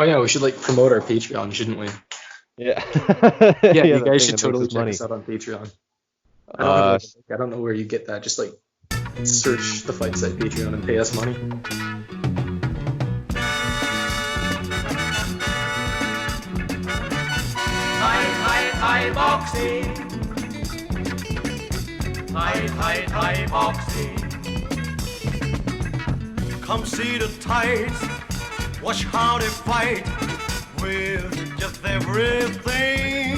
Oh yeah, we should like promote our Patreon, shouldn't we? Yeah. Yeah, you that guys thing should that makes totally us check money. us out on Patreon. I don't have Uh, like, I don't know where you get that. Just like search the Fight Site Patreon and pay us money. Thai boxing. Thai boxing. Come see the Thais, watch how they fight with just everything.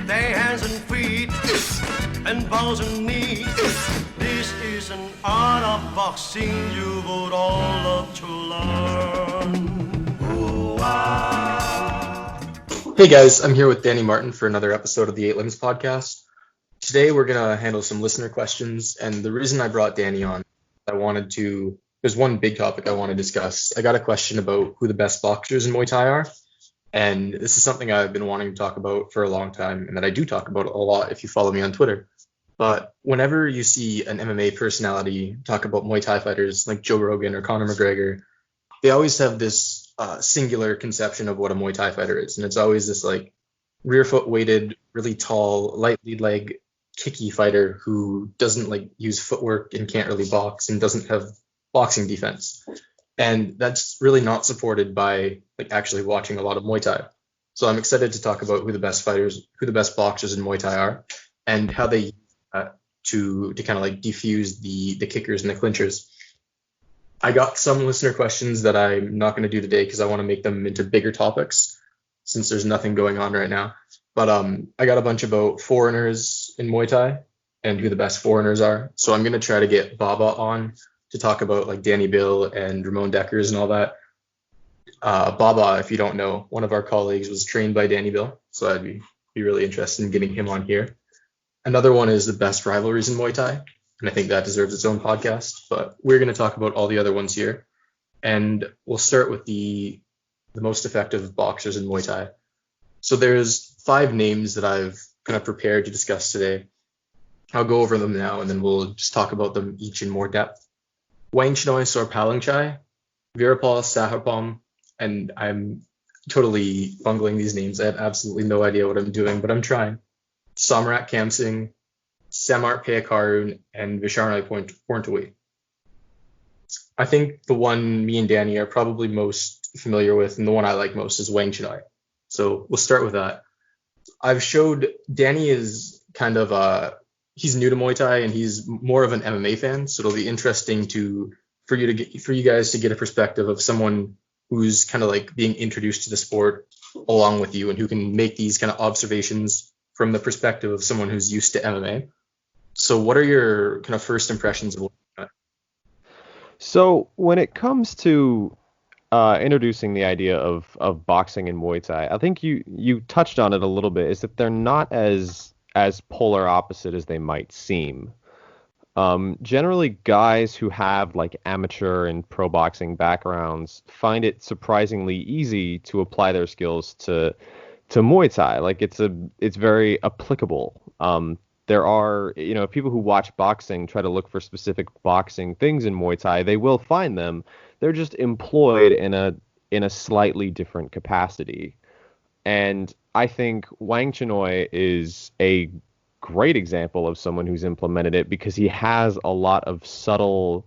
Their hands and feet and bows and knees. This is an art of boxing you would all love to learn. Ooh-ah. Hey guys, I'm here with Danny Martin for another episode of the Eight Limbs podcast. Today we're gonna handle some listener questions, and the reason I brought Danny on, there's one big topic I want to discuss. I got a question about who the best boxers in Muay Thai are, and this is something I've been wanting to talk about for a long time, and that I do talk about a lot if you follow me on Twitter. But whenever you see an MMA personality talk about Muay Thai fighters like Joe Rogan or Conor McGregor, they always have this singular conception of what a Muay Thai fighter is, and it's always this like rear foot weighted, really tall, light lead leg, kicky fighter who doesn't like use footwork and can't really box and doesn't have boxing defense. And that's really not supported by like actually watching a lot of Muay Thai. So I'm excited to talk about who the best boxers in Muay Thai are, and how they to kind of like defuse the kickers and the clinchers. I got some listener questions that I'm not going to do today because I want to make them into bigger topics since there's nothing going on right now. But I got a bunch about foreigners in Muay Thai and who the best foreigners are. So I'm going to try to get Baba on to talk about like Danny Bill and Ramon Deckers and all that. Baba, if you don't know, one of our colleagues was trained by Danny Bill. So I'd be really interested in getting him on here. Another one is the best rivalries in Muay Thai. And I think that deserves its own podcast, but we're going to talk about all the other ones here. And we'll start with the most effective boxers in Muay Thai. So there's 5 names that I've kind of prepared to discuss today. I'll go over them now, and then we'll just talk about them each in more depth. Wang Chinoy Sorpalangchai, Veeraphol Sahaprom, and I'm totally bungling these names. I have absolutely no idea what I'm doing, but I'm trying. Somrak Khamsing, Samart Payakaroon, and Visharnoy Porntaway. I think the one me and Danny are probably most familiar with, and the one I like most, is Wang Chinoy. So we'll start with that. I've showed Danny is kind of he's new to Muay Thai and he's more of an MMA fan, so it'll be interesting for you guys to get a perspective of someone who's kind of like being introduced to the sport along with you and who can make these kind of observations from the perspective of someone who's used to MMA. So what are your kind of first impressions of Muay Thai? So when it comes to introducing the idea of boxing and Muay Thai, I think you touched on it a little bit, is that they're not as polar opposite as they might seem. Generally, guys who have like amateur and pro boxing backgrounds find it surprisingly easy to apply their skills to Muay Thai. Like it's very applicable. There are, people who watch boxing try to look for specific boxing things in Muay Thai. They will find them. They're just employed in a slightly different capacity. And I think Wang Chinoy is a great example of someone who's implemented it because he has a lot of subtle,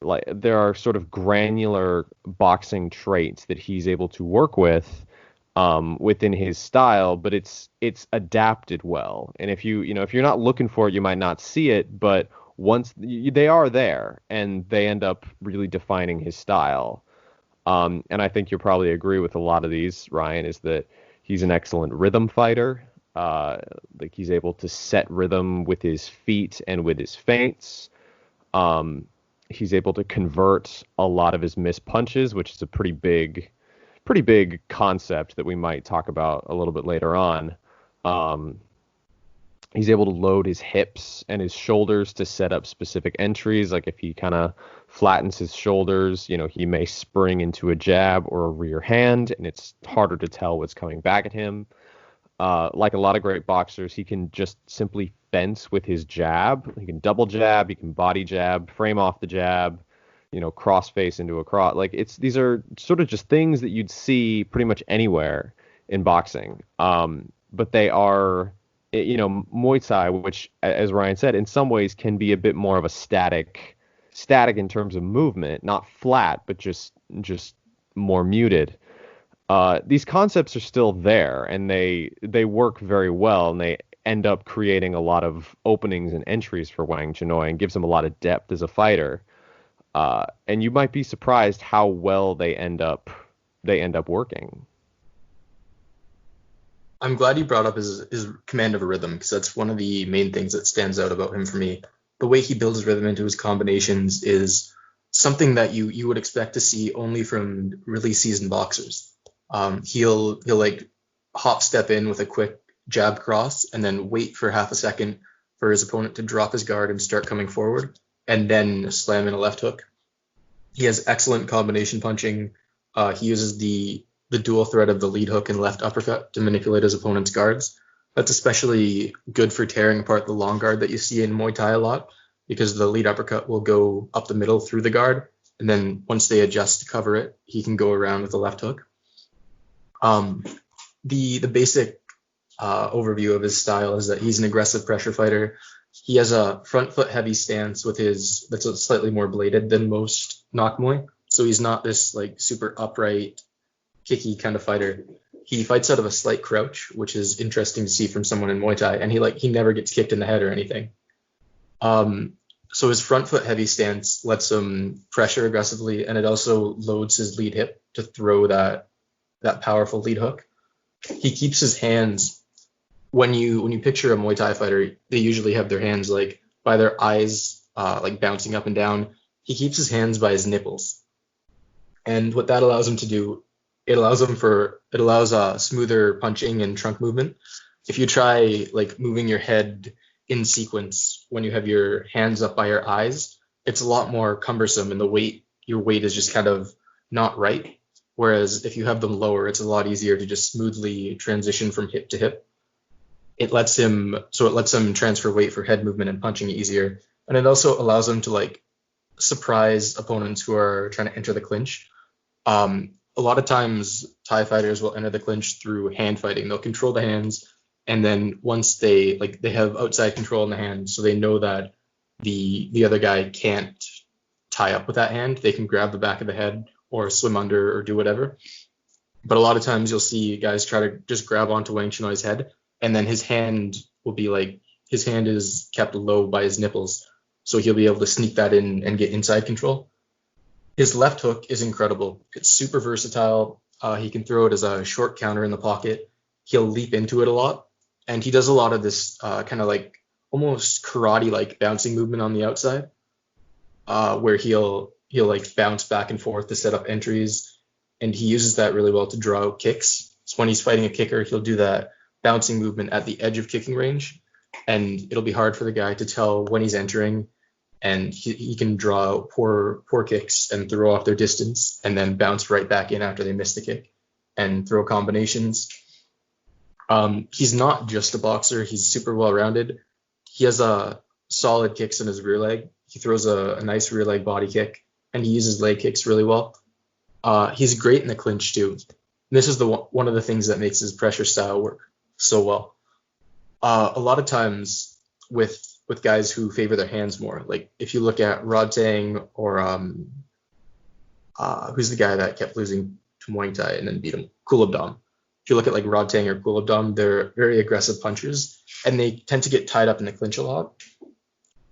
like there are sort of granular boxing traits that he's able to work with within his style, but it's adapted well. And if you're not looking for it, you might not see it, but once they are there, and they end up really defining his style. And I think you'll probably agree with a lot of these, Ryan, is that he's an excellent rhythm fighter. Like he's able to set rhythm with his feet and with his feints. He's able to convert a lot of his missed punches, which is a pretty big concept that we might talk about a little bit later on. He's able to load his hips and his shoulders to set up specific entries. Like if he kind of flattens his shoulders, he may spring into a jab or a rear hand, and it's harder to tell what's coming back at him. Like a lot of great boxers, he can just simply fence with his jab. He can double jab, he can body jab, frame off the jab. cross face into a cross. Like these are sort of just things that you'd see pretty much anywhere in boxing. But they are, Muay Thai, which, as Ryan said, in some ways can be a bit more of a static in terms of movement, not flat, but just more muted. These concepts are still there, and they work very well, and they end up creating a lot of openings and entries for Wang Chinoy and gives him a lot of depth as a fighter. And you might be surprised how well they end up working. I'm glad you brought up his command of a rhythm, because that's one of the main things that stands out about him for me. The way he builds rhythm into his combinations is something that you would expect to see only from really seasoned boxers. He'll like hop step in with a quick jab cross and then wait for half a second for his opponent to drop his guard and start coming forward, and then slam in a left hook. He has excellent combination punching. He uses the dual threat of the lead hook and left uppercut to manipulate his opponent's guards. That's especially good for tearing apart the long guard that you see in Muay Thai a lot, because the lead uppercut will go up the middle through the guard, and then once they adjust to cover it, he can go around with the left hook. The basic overview of his style is that he's an aggressive pressure fighter. He has a front foot heavy stance that's slightly more bladed than most Nak Muay. So he's not this like super upright, kicky kind of fighter. He fights out of a slight crouch, which is interesting to see from someone in Muay Thai, and he never gets kicked in the head or anything. So his front foot heavy stance lets him pressure aggressively, and it also loads his lead hip to throw that powerful lead hook. He keeps his hands, when you picture a Muay Thai fighter, they usually have their hands like by their eyes, like bouncing up and down. He keeps his hands by his nipples. And what that allows him to do, it allows smoother punching and trunk movement. If you try like moving your head in sequence when you have your hands up by your eyes, it's a lot more cumbersome, and your weight is just kind of not right. Whereas if you have them lower, it's a lot easier to just smoothly transition from hip to hip. It lets him transfer weight for head movement and punching easier. And it also allows him to like surprise opponents who are trying to enter the clinch. A lot of times Thai fighters will enter the clinch through hand fighting. They'll control the hands, and then once they have outside control in the hand, so they know that the other guy can't tie up with that hand, they can grab the back of the head or swim under or do whatever. But a lot of times you'll see guys try to just grab onto Wang Chinoy's head, and then his hand is kept low by his nipples, so he'll be able to sneak that in and get inside control. His left hook is incredible. It's super versatile. He can throw it as a short counter in the pocket. He'll leap into it a lot, and he does a lot of this kind of like almost karate-like bouncing movement on the outside, where he'll like bounce back and forth to set up entries, and he uses that really well to draw out kicks. So when he's fighting a kicker, he'll do that bouncing movement at the edge of kicking range, and it'll be hard for the guy to tell when he's entering, and he can draw out poor kicks and throw off their distance and then bounce right back in after they miss the kick and throw combinations. He's not just a boxer. He's super well-rounded. He has solid kicks in his rear leg. He throws a nice rear leg body kick, and he uses leg kicks really well. He's great in the clinch too. This is one of the things that makes his pressure style work so well. A lot of times with guys who favor their hands more, like if you look at Rodtang or who's the guy that kept losing to Muay Thai and then beat him, Kulabdam. If you look at like Rodtang or Kulabdam, they're very aggressive punchers, and they tend to get tied up in the clinch a lot.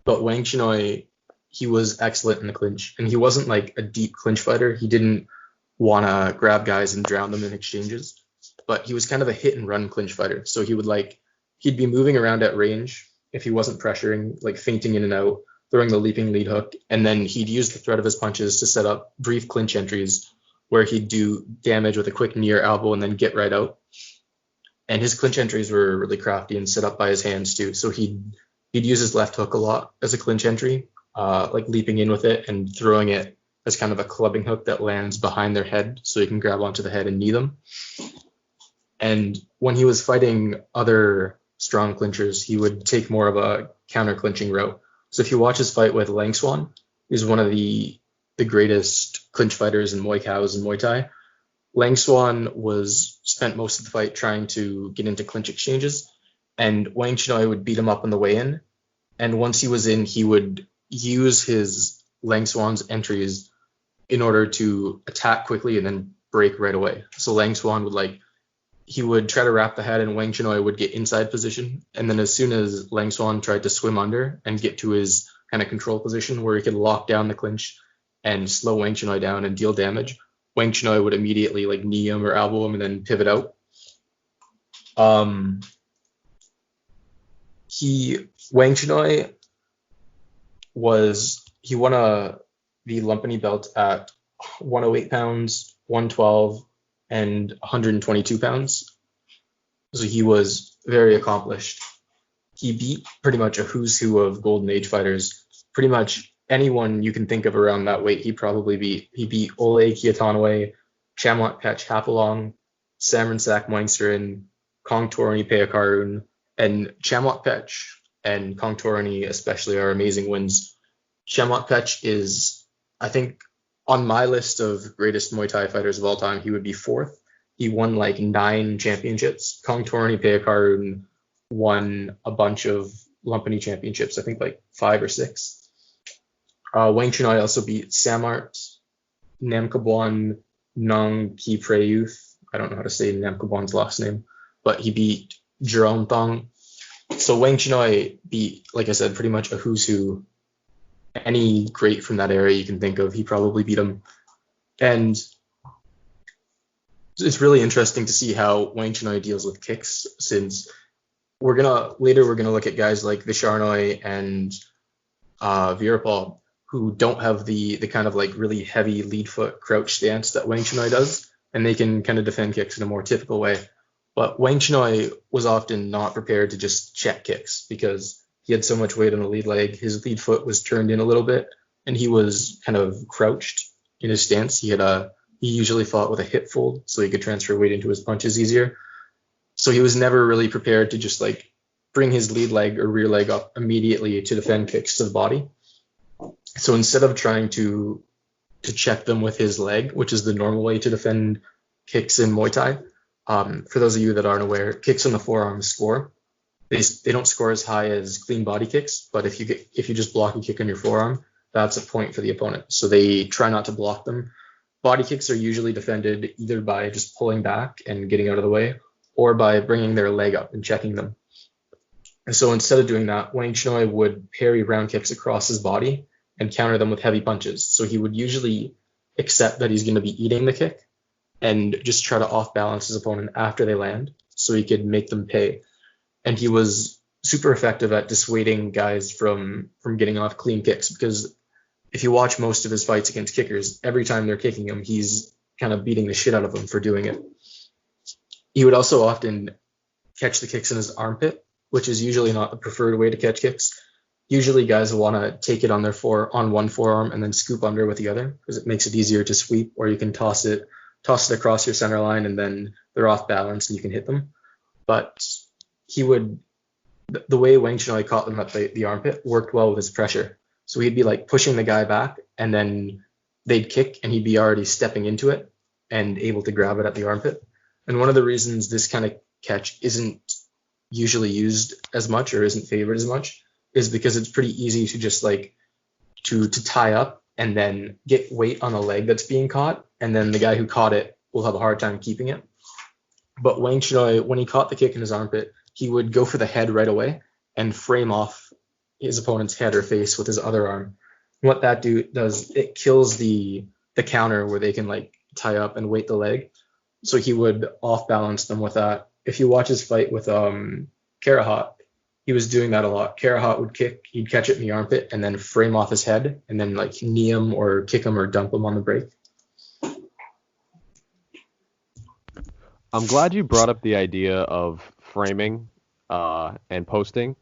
But Wang Chinoy, he was excellent in the clinch, and he wasn't like a deep clinch fighter. He didn't want to grab guys and drown them in exchanges, but he was kind of a hit and run clinch fighter. So he'd be moving around at range if he wasn't pressuring, like feinting in and out, throwing the leaping lead hook, and then he'd use the threat of his punches to set up brief clinch entries where he'd do damage with a quick near elbow and then get right out. And his clinch entries were really crafty and set up by his hands too. So he'd use his left hook a lot as a clinch entry, like leaping in with it and throwing it as kind of a clubbing hook that lands behind their head so he can grab onto the head and knee them. And when he was fighting other strong clinchers, he would take more of a counter clinching route. So if you watch his fight with Langswan, he's one of the the greatest clinch fighters and Muay Cows and Muay Thai. Lang Swan spent most of the fight trying to get into clinch exchanges, and Wang Chinoy would beat him up on the way in. And once he was in, he would use his Lang Swan's entries in order to attack quickly and then break right away. So Lang Swan he would try to wrap the head, and Wang Chinoy would get inside position. And then as soon as Lang Swan tried to swim under and get to his kind of control position where he could lock down the clinch and slow Wang Chinoy down and deal damage, Wang Chinoy would immediately knee him or elbow him and then pivot out. Wang Chinoy he won the Lumpini belt at 108 pounds, 112, and 122 pounds. So he was very accomplished. He beat pretty much a who's who of Golden Age fighters. Pretty much anyone you can think of around that weight, he probably beat. He beat Ole Kiatanwe, Chamlot Pech Hapalong, Samransak Moingsterin, Kong Torani Payakaroon, and Chamlot Pech and Kong Torani especially are amazing wins. Chamlot Pech is, I think, on my list of greatest Muay Thai fighters of all time, he would be fourth. He won 9 championships. Kong Torani Payakaroon won a bunch of Lumpini championships, I think 5 or 6. Wang Chinoy also beat Samart, Namkabwan, Nong Ki Prayuth. I don't know how to say Namkabwan's last name, but he beat Jerome Thong. So Wang Chinoy beat, like I said, pretty much a who's who. Any great from that area you can think of, he probably beat him. And it's really interesting to see how Wang Chinoy deals with kicks, since we're gonna look at guys like Visharnoy and Veeraphol, who don't have the kind of really heavy lead foot crouch stance that Wang Chinoy does, and they can kind of defend kicks in a more typical way. But Wang Chinoy was often not prepared to just check kicks because he had so much weight on the lead leg. His lead foot was turned in a little bit, and he was kind of crouched in his stance. He usually fought with a hip fold, so he could transfer weight into his punches easier. So he was never really prepared to just bring his lead leg or rear leg up immediately to defend kicks to the body. So instead of trying to check them with his leg, which is the normal way to defend kicks in Muay Thai, for those of you that aren't aware, kicks on the forearm score. They don't score as high as clean body kicks, but if you just block a kick on your forearm, that's a point for the opponent. So they try not to block them. Body kicks are usually defended either by just pulling back and getting out of the way, or by bringing their leg up and checking them. And so instead of doing that, Wang Chinoy would parry round kicks across his body and counter them with heavy punches. So he would usually accept that he's going to be eating the kick and just try to off balance his opponent after they land so he could make them pay. And he was super effective at dissuading guys from getting off clean kicks, because if you watch most of his fights against kickers, every time they're kicking him, he's kind of beating the shit out of them for doing it. He would also often catch the kicks in his armpit, which is usually not the preferred way to catch kicks. Usually guys will want to take it on one forearm and then scoop under with the other, because it makes it easier to sweep, or you can toss it across your center line and then they're off balance and you can hit them. But the way Wang Chinoy caught them at the armpit worked well with his pressure. So he'd be pushing the guy back, and then they'd kick and he'd be already stepping into it and able to grab it at the armpit. And one of the reasons this kind of catch isn't usually used as much or isn't favored as much is because it's pretty easy to just to tie up and then get weight on the leg that's being caught, and then the guy who caught it will have a hard time keeping it. But Wang Chinoy, when he caught the kick in his armpit, he would go for the head right away and frame off his opponent's head or face with his other arm. And what that does, it kills the counter where they can tie up and weight the leg. So he would off balance them with that. If you watch his fight with Karahat, he was doing that a lot. Karahat would kick, he'd catch it in the armpit and then frame off his head and then knee him or kick him or dump him on the break. I'm glad you brought up the idea of framing and posting,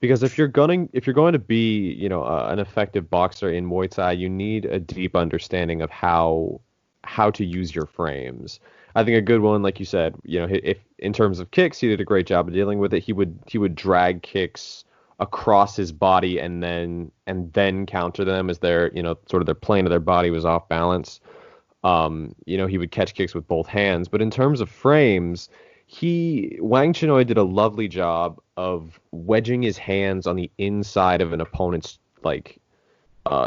because if you're going to be an effective boxer in Muay Thai, you need a deep understanding of how to use your frames. I think a good one, like you said, if in terms of kicks, he did a great job of dealing with it. He would drag kicks across his body and then counter them as their, sort of their plane of their body was off balance. He would catch kicks with both hands. But in terms of frames, Wang Chinoy did a lovely job of wedging his hands on the inside of an opponent's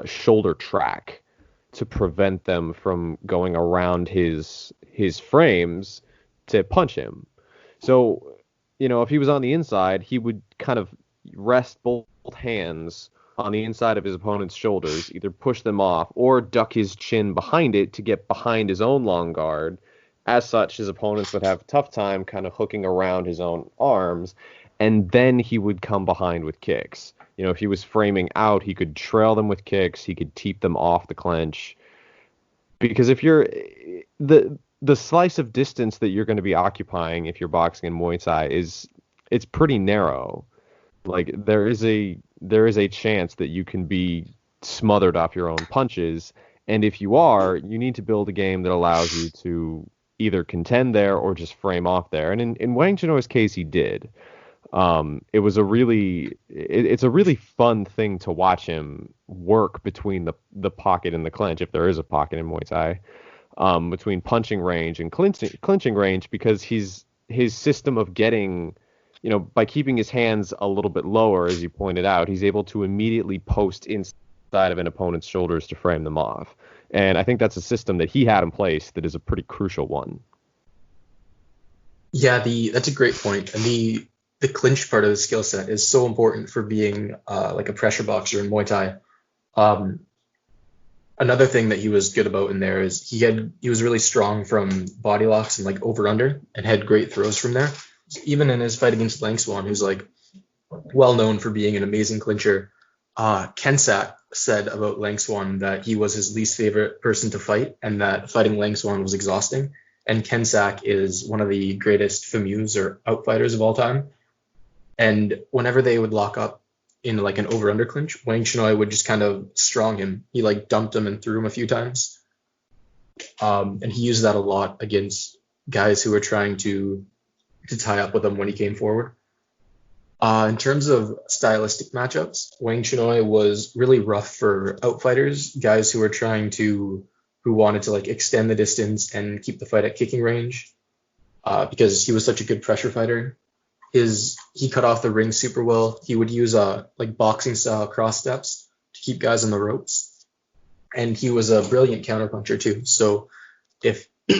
shoulder track to prevent them from going around his frames to punch him. So, if he was on the inside, he would kind of rest both hands on the inside of his opponent's shoulders, either push them off or duck his chin behind it to get behind his own long guard. As such, his opponents would have a tough time kind of hooking around his own arms, and then he would come behind with kicks. If he was framing out, he could trail them with kicks, he could teep them off the clinch. Because if you're the slice of distance that you're going to be occupying if you're boxing in Muay Thai it's pretty narrow. Like there is a chance that you can be smothered off your own punches, and if you are, you need to build a game that allows you to either contend there or just frame off there. And in Wang Chinoy's case, he did. It's a really fun thing to watch him work between the pocket and the clinch, if there is a pocket in Muay Thai, between punching range and clinching range, because his system of getting, by keeping his hands a little bit lower, as you pointed out, he's able to immediately post inside of an opponent's shoulders to frame them off. And I think that's a system that he had in place that is a pretty crucial one. Yeah, that's a great point. And the clinch part of the skill set is so important for being like a pressure boxer in Muay Thai. Another thing that he was good about in there is he was really strong from body locks and like over under, and had great throws from there. Even in his fight against Lang Swan, who's like well known for being an amazing clincher, Ken Sack said about Lang Swan that he was his least favorite person to fight, and that fighting Lang Swan was exhausting. And Ken Sack is one of the greatest FMUs or outfighters of all time. And whenever they would lock up in like an over-under clinch, Wang Chinoy would just kind of strong him. He like dumped him and threw him a few times. And he used that a lot against guys who were trying to tie up with him when he came forward. In terms of stylistic matchups, Wang Chinoy was really rough for outfighters, guys who wanted to like extend the distance and keep the fight at kicking range, because he was such a good pressure fighter. He cut off the ring super well. He would use like boxing style cross steps to keep guys on the ropes, and he was a brilliant counterpuncher too. So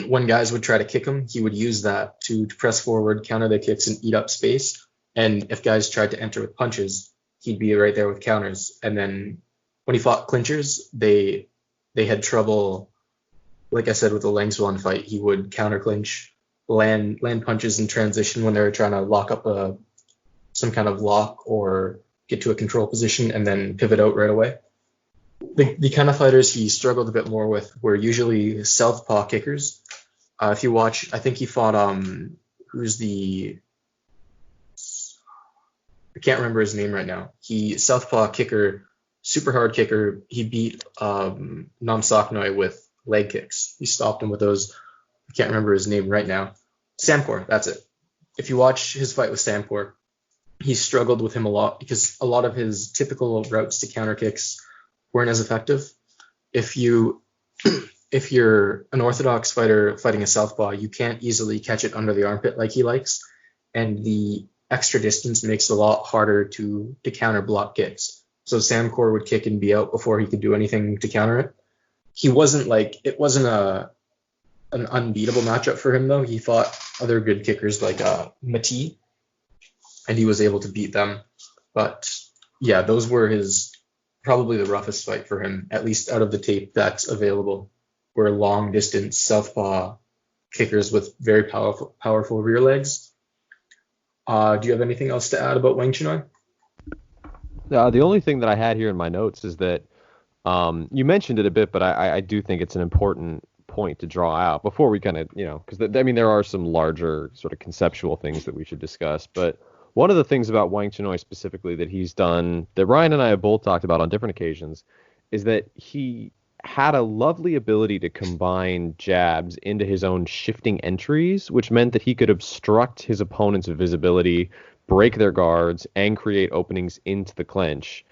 when guys would try to kick him, he would use that to press forward, counter their kicks, and eat up space. And if guys tried to enter with punches, he'd be right there with counters. And then when he fought clinchers, they had trouble. Like I said, with the Lang Swan fight, he would counter clinch, land punches in transition when they were trying to lock up some kind of lock or get to a control position, and then pivot out right away. The kind of fighters he struggled a bit more with were usually southpaw kickers. If you watch, I think he fought I can't remember his name right now. Southpaw kicker, super hard kicker. He beat Nam Saknoy with leg kicks. He stopped him with those. I can't remember his name right now. Samkor, that's it. If you watch his fight with Samkor, he struggled with him a lot because a lot of his typical routes to counter kicks weren't as effective. If you're an orthodox fighter fighting a southpaw, you can't easily catch it under the armpit like he likes, and the extra distance makes it a lot harder to counter block kicks. So Samkor would kick and be out before he could do anything to counter it. It wasn't an unbeatable matchup for him though. He fought other good kickers like Mati, and he was able to beat them. But yeah, those were probably the roughest fight for him, at least out of the tape that's available, were long distance southpaw kickers with very powerful rear legs. Do you have anything else to add about Wang Chinoy? The only thing that I had here in my notes is that you mentioned it a bit, but I do think it's an important point to draw out before we kind of, because there are some larger sort of conceptual things that we should discuss. But one of the things about Wang Chinoy specifically that he's done, that Ryan and I have both talked about on different occasions, is that he had a lovely ability to combine jabs into his own shifting entries, which meant that he could obstruct his opponent's visibility break their guards and create openings into the clinch.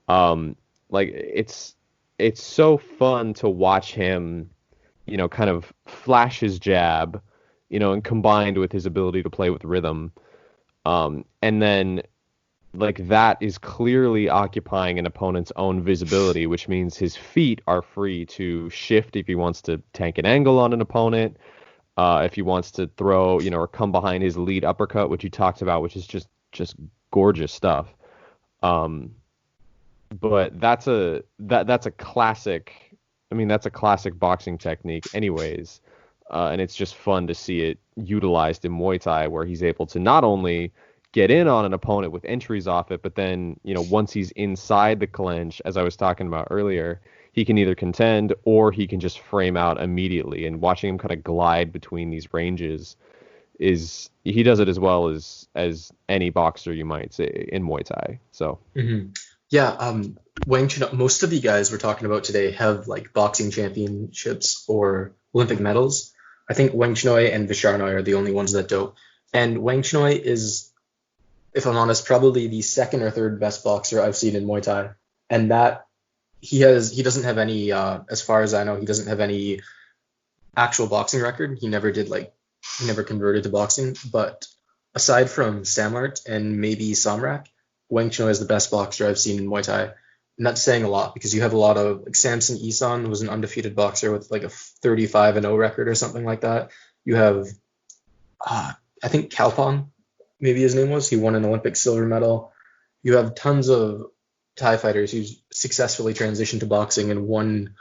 Like it's so fun to watch him, kind of flash his jab, and combined with his ability to play with rhythm. And then like that is clearly occupying an opponent's own visibility, which means his feet are free to shift if he wants to tank an angle on an opponent, if he wants to throw, or come behind his lead uppercut, which you talked about, which is just gorgeous stuff. But that's a classic. I mean, that's a classic boxing technique, anyways, and it's just fun to see it utilized in Muay Thai, where he's able to not only get in on an opponent with entries off it, but then, once he's inside the clinch, as I was talking about earlier, he can either contend or he can just frame out immediately. And watching him kind of glide between these ranges he does it as well as any boxer, you might say, in Muay Thai. So yeah, Wang Chinoy, most of the guys we're talking about today have like boxing championships or Olympic medals. I think Wang Chinoy and Visharnoy are the only ones that don't. And Wang Chinoy is, if I'm honest, probably the second or third best boxer I've seen in Muay Thai. And that he doesn't have any, as far as I know, he doesn't have any actual boxing record. He never converted to boxing. But aside from Samart and maybe Somrak, Wang Chinoy is the best boxer I've seen in Muay Thai. And that's saying a lot, because you have a lot of, like, Samson Isan was an undefeated boxer with like a 35-0 record or something like that. You have, I think Kalpong, maybe his name was. He won an Olympic silver medal. You have tons of Thai fighters who successfully transitioned to boxing and won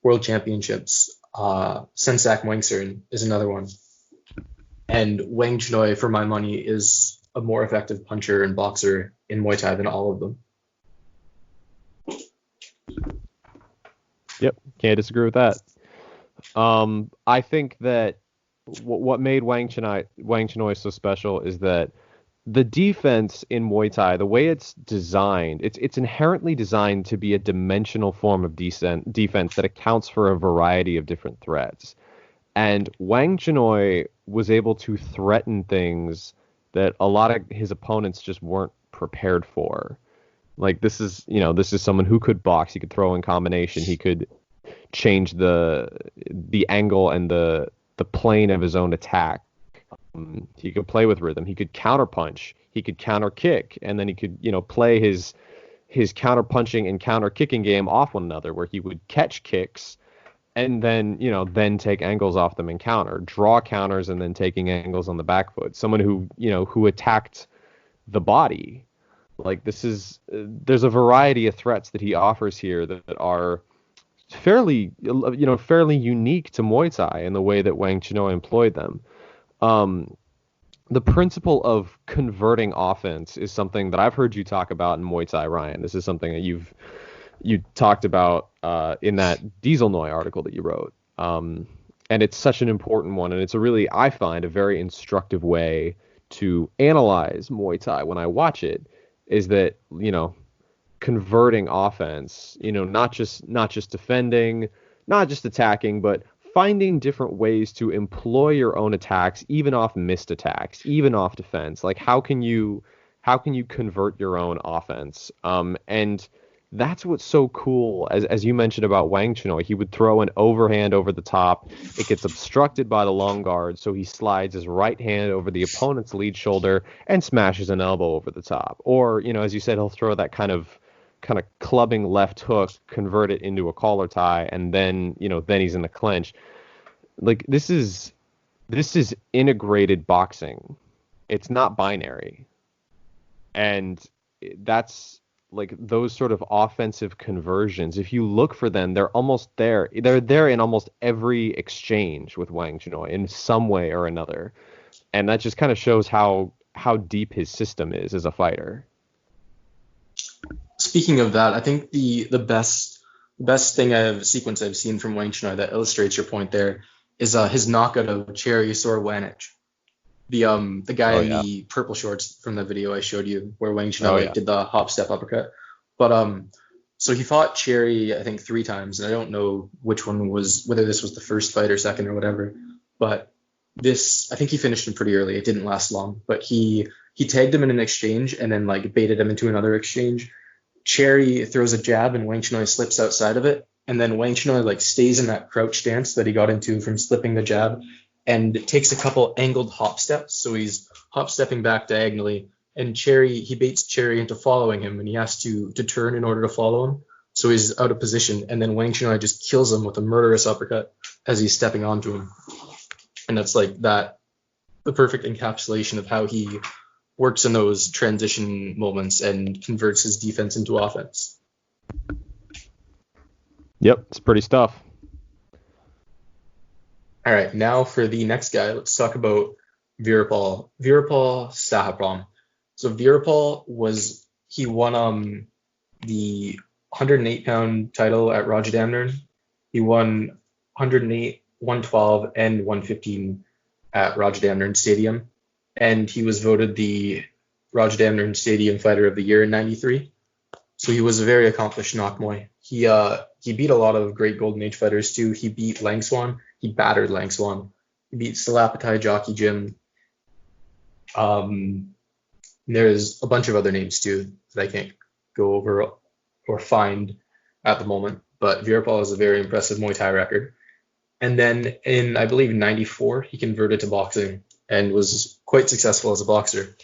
world championships. Sensak Wangsurin is another one. And Wang Chinoy, for my money, is a more effective puncher and boxer in Muay Thai than all of them. Yep, can't disagree with that. I think that what made Wang Chinoy so special is that the defense in Muay Thai, the way it's designed, it's inherently designed to be a dimensional form of defense that accounts for a variety of different threats. And Wang Chinoy was able to threaten things that a lot of his opponents just weren't prepared for. Like, this is someone who could box. He could throw in combination. He could change the angle and the plane of his own attack. He could play with rhythm. He could counter punch. He could counter kick, and then he could, play his counter punching and counter kicking game off one another, where he would catch kicks and then, then take angles off them and counter, draw counters, and then taking angles on the back foot. Someone who attacked the body. Like, there's a variety of threats that he offers here that are fairly unique to Muay Thai in the way that Wang Chinoy employed them. The principle of converting offense is something that I've heard you talk about in Muay Thai, Ryan. This is something that you talked about in that Diesel Noy article that you wrote. And it's such an important one, and it's I find a very instructive way to analyze Muay Thai when I watch it, is that, converting offense, not just defending, not just attacking, but finding different ways to employ your own attacks, even off missed attacks, even off defense. Like, how can you convert your own offense? And that's what's so cool, as you mentioned about Wang Chinoy. He would throw an overhand over the top. It gets obstructed by the long guard, so he slides his right hand over the opponent's lead shoulder and smashes an elbow over the top. Or, as you said, he'll throw that kind of clubbing left hook, convert it into a collar tie, and then he's in the clinch. Like, this is integrated boxing. It's not binary. And that's, like, those sort of offensive conversions, if you look for them, they're almost there. They're there in almost every exchange with Wang Chinoy in some way or another. And that just kind of shows how deep his system is as a fighter. Speaking of that, I think the best sequence I've seen from Wang Chinoy that illustrates your point there is his knockout of Cherry Sorwanich. The guy in the purple shorts from the video I showed you, where Wang Chinoy did the hop step uppercut. But so he fought Cherry, I think, 3 times, and I don't know whether this was the first fight or second or whatever. But I think he finished him pretty early. It didn't last long, but he he tagged him in an exchange and then like baited him into another exchange. Cherry throws a jab and Wang Chinoy slips outside of it, and then Wang Chinoy like stays in that crouch stance that he got into from slipping the jab and takes a couple angled hop steps. So he's hop stepping back diagonally, and he baits Cherry into following him, and he has to turn in order to follow him. So he's out of position, and then Wang Chinoy just kills him with a murderous uppercut as he's stepping onto him. And that's like the perfect encapsulation of how he works in those transition moments and converts his defense into offense. Yep, it's pretty stuff. All right, now for the next guy, let's talk about Veeraphol Sahaprom. So Veeraphol won the 108-pound title at Rajadamnern. He won 108, 112, and 115 at Rajadamnern Stadium. And he was voted the Rajadamnern Stadium Fighter of the Year in '93. So he was a very accomplished Nakmoy. He beat a lot of great Golden Age fighters too. He beat Lang Swan. He battered Lang Swan. He beat Salapatai Jockey Jim. There's a bunch of other names too that I can't go over or find at the moment. But Veeraphol has a very impressive Muay Thai record. And then in, I believe, '94, he converted to boxing and was quite successful as a boxer.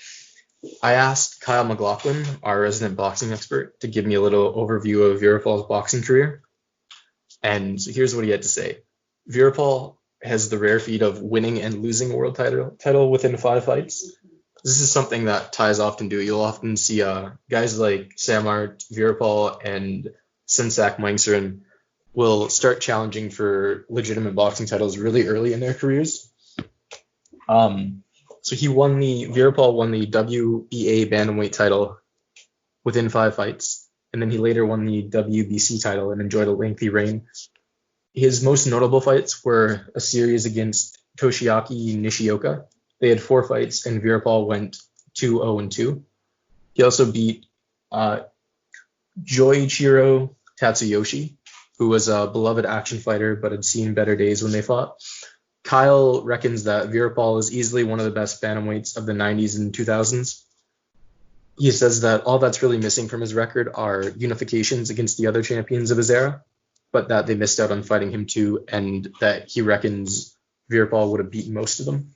I asked Kyle McLaughlin, our resident boxing expert, to give me a little overview of Veeraphol's boxing career. And so here's what he had to say. Veeraphol has the rare feat of winning and losing a world title within 5 fights. This is something that Thais often do. You'll often see guys like Samart, Veeraphol, and Sinsak Mangsaran will start challenging for legitimate boxing titles really early in their careers. So Veeraphol won the WBA bantamweight title within 5 fights, and then he later won the WBC title and enjoyed a lengthy reign. His most notable fights were a series against Toshiaki Nishioka. They had 4 fights, and Veeraphol went 2-0-2. He also beat Joichiro Tatsuyoshi, who was a beloved action fighter but had seen better days when they fought. Kyle reckons that Veeraphol is easily one of the best bantamweights of the 90s and 2000s. He says that all that's really missing from his record are unifications against the other champions of his era, but that they missed out on fighting him too, and that he reckons Veeraphol would have beaten most of them.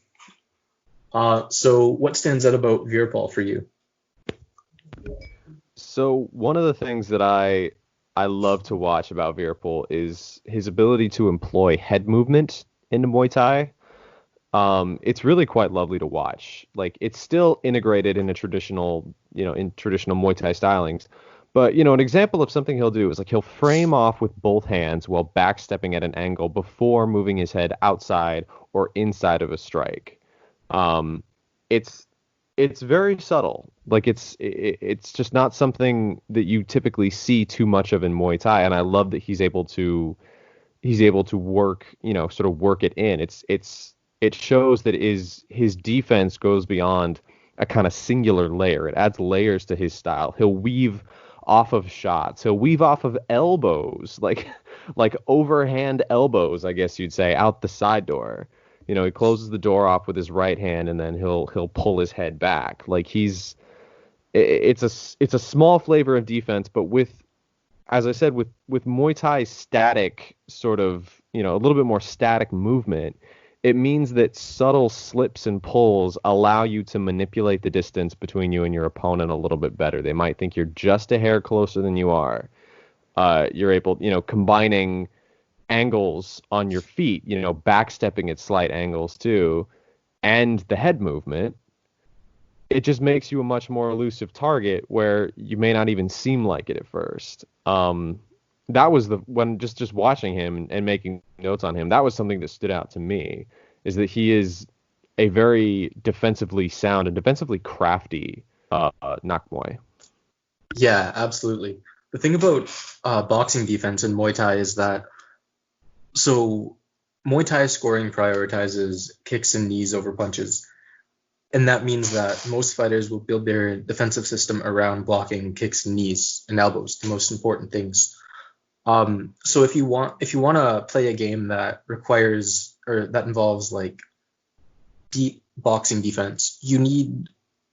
So what stands out about Veeraphol for you? So one of the things that I love to watch about Veeraphol is his ability to employ head movement into Muay Thai. It's really quite lovely to watch. Like, it's still integrated in traditional Muay Thai stylings. But, an example of something he'll do is like he'll frame off with both hands while backstepping at an angle before moving his head outside or inside of a strike. It's very subtle. Like, it's just not something that you typically see too much of in Muay Thai, and I love that he's able to work, sort of work it in. It shows that his defense goes beyond a kind of singular layer. It adds layers to his style. He'll weave off of shots. He'll weave off of elbows, like overhand elbows, I guess you'd say, out the side door. He closes the door off with his right hand, and then he'll pull his head back. Like, it's a small flavor of defense, but as I said, with Muay Thai static sort of, a little bit more static movement, it means that subtle slips and pulls allow you to manipulate the distance between you and your opponent a little bit better. They might think you're just a hair closer than you are. You're able, combining angles on your feet, backstepping at slight angles too, and the head movement. It just makes you a much more elusive target where you may not even seem like it at first. That was when just watching him and making notes on him, that was something that stood out to me, is that he is a very defensively sound and defensively crafty Nakmoy. Yeah, absolutely. The thing about boxing defense in Muay Thai is that, so Muay Thai scoring prioritizes kicks and knees over punches. And that means that most fighters will build their defensive system around blocking kicks and knees and elbows, the most important things. So if you want to play a game that requires or that involves like deep boxing defense, you need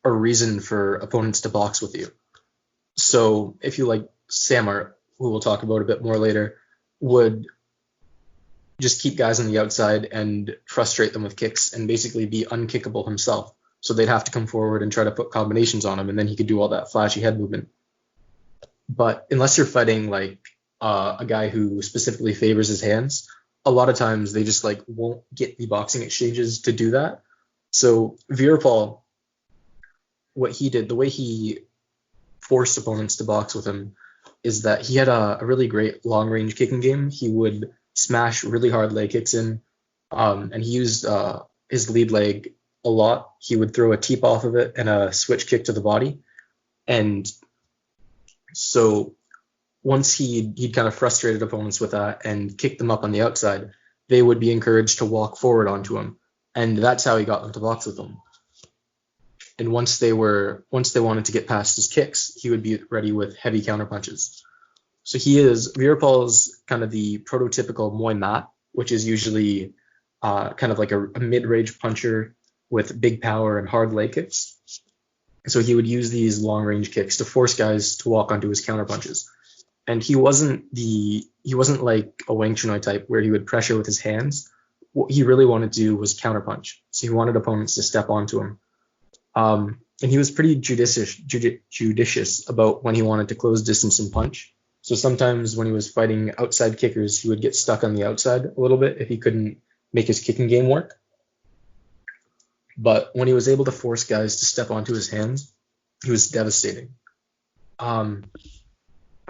a reason for opponents to box with you. So if you like Samart, who we'll talk about a bit more later, would just keep guys on the outside and frustrate them with kicks and basically be unkickable himself. So they'd have to come forward and try to put combinations on him, and then he could do all that flashy head movement. But unless you're fighting like a guy who specifically favors his hands, a lot of times they just like won't get the boxing exchanges to do that. So Veeraphol, what he did, the way he forced opponents to box with him, is that he had a really great long range kicking game. He would smash really hard leg kicks in, and he used his lead leg a lot. He would throw a teep off of it and a switch kick to the body. And so once he'd kind of frustrated opponents with that and kicked them up on the outside, they would be encouraged to walk forward onto him. And that's how he got them to box with him. And once they wanted to get past his kicks, he would be ready with heavy counter punches. So Veeraphol is kind of the prototypical Muay mat, which is usually kind of like a mid-range puncher with big power and hard leg kicks. So he would use these long-range kicks to force guys to walk onto his counter punches. And he wasn't like a Wang Chinoy type where he would pressure with his hands. What he really wanted to do was counterpunch. So he wanted opponents to step onto him. And he was pretty judicious about when he wanted to close distance and punch. So sometimes when he was fighting outside kickers, he would get stuck on the outside a little bit if he couldn't make his kicking game work. But when he was able to force guys to step onto his hands, he was devastating.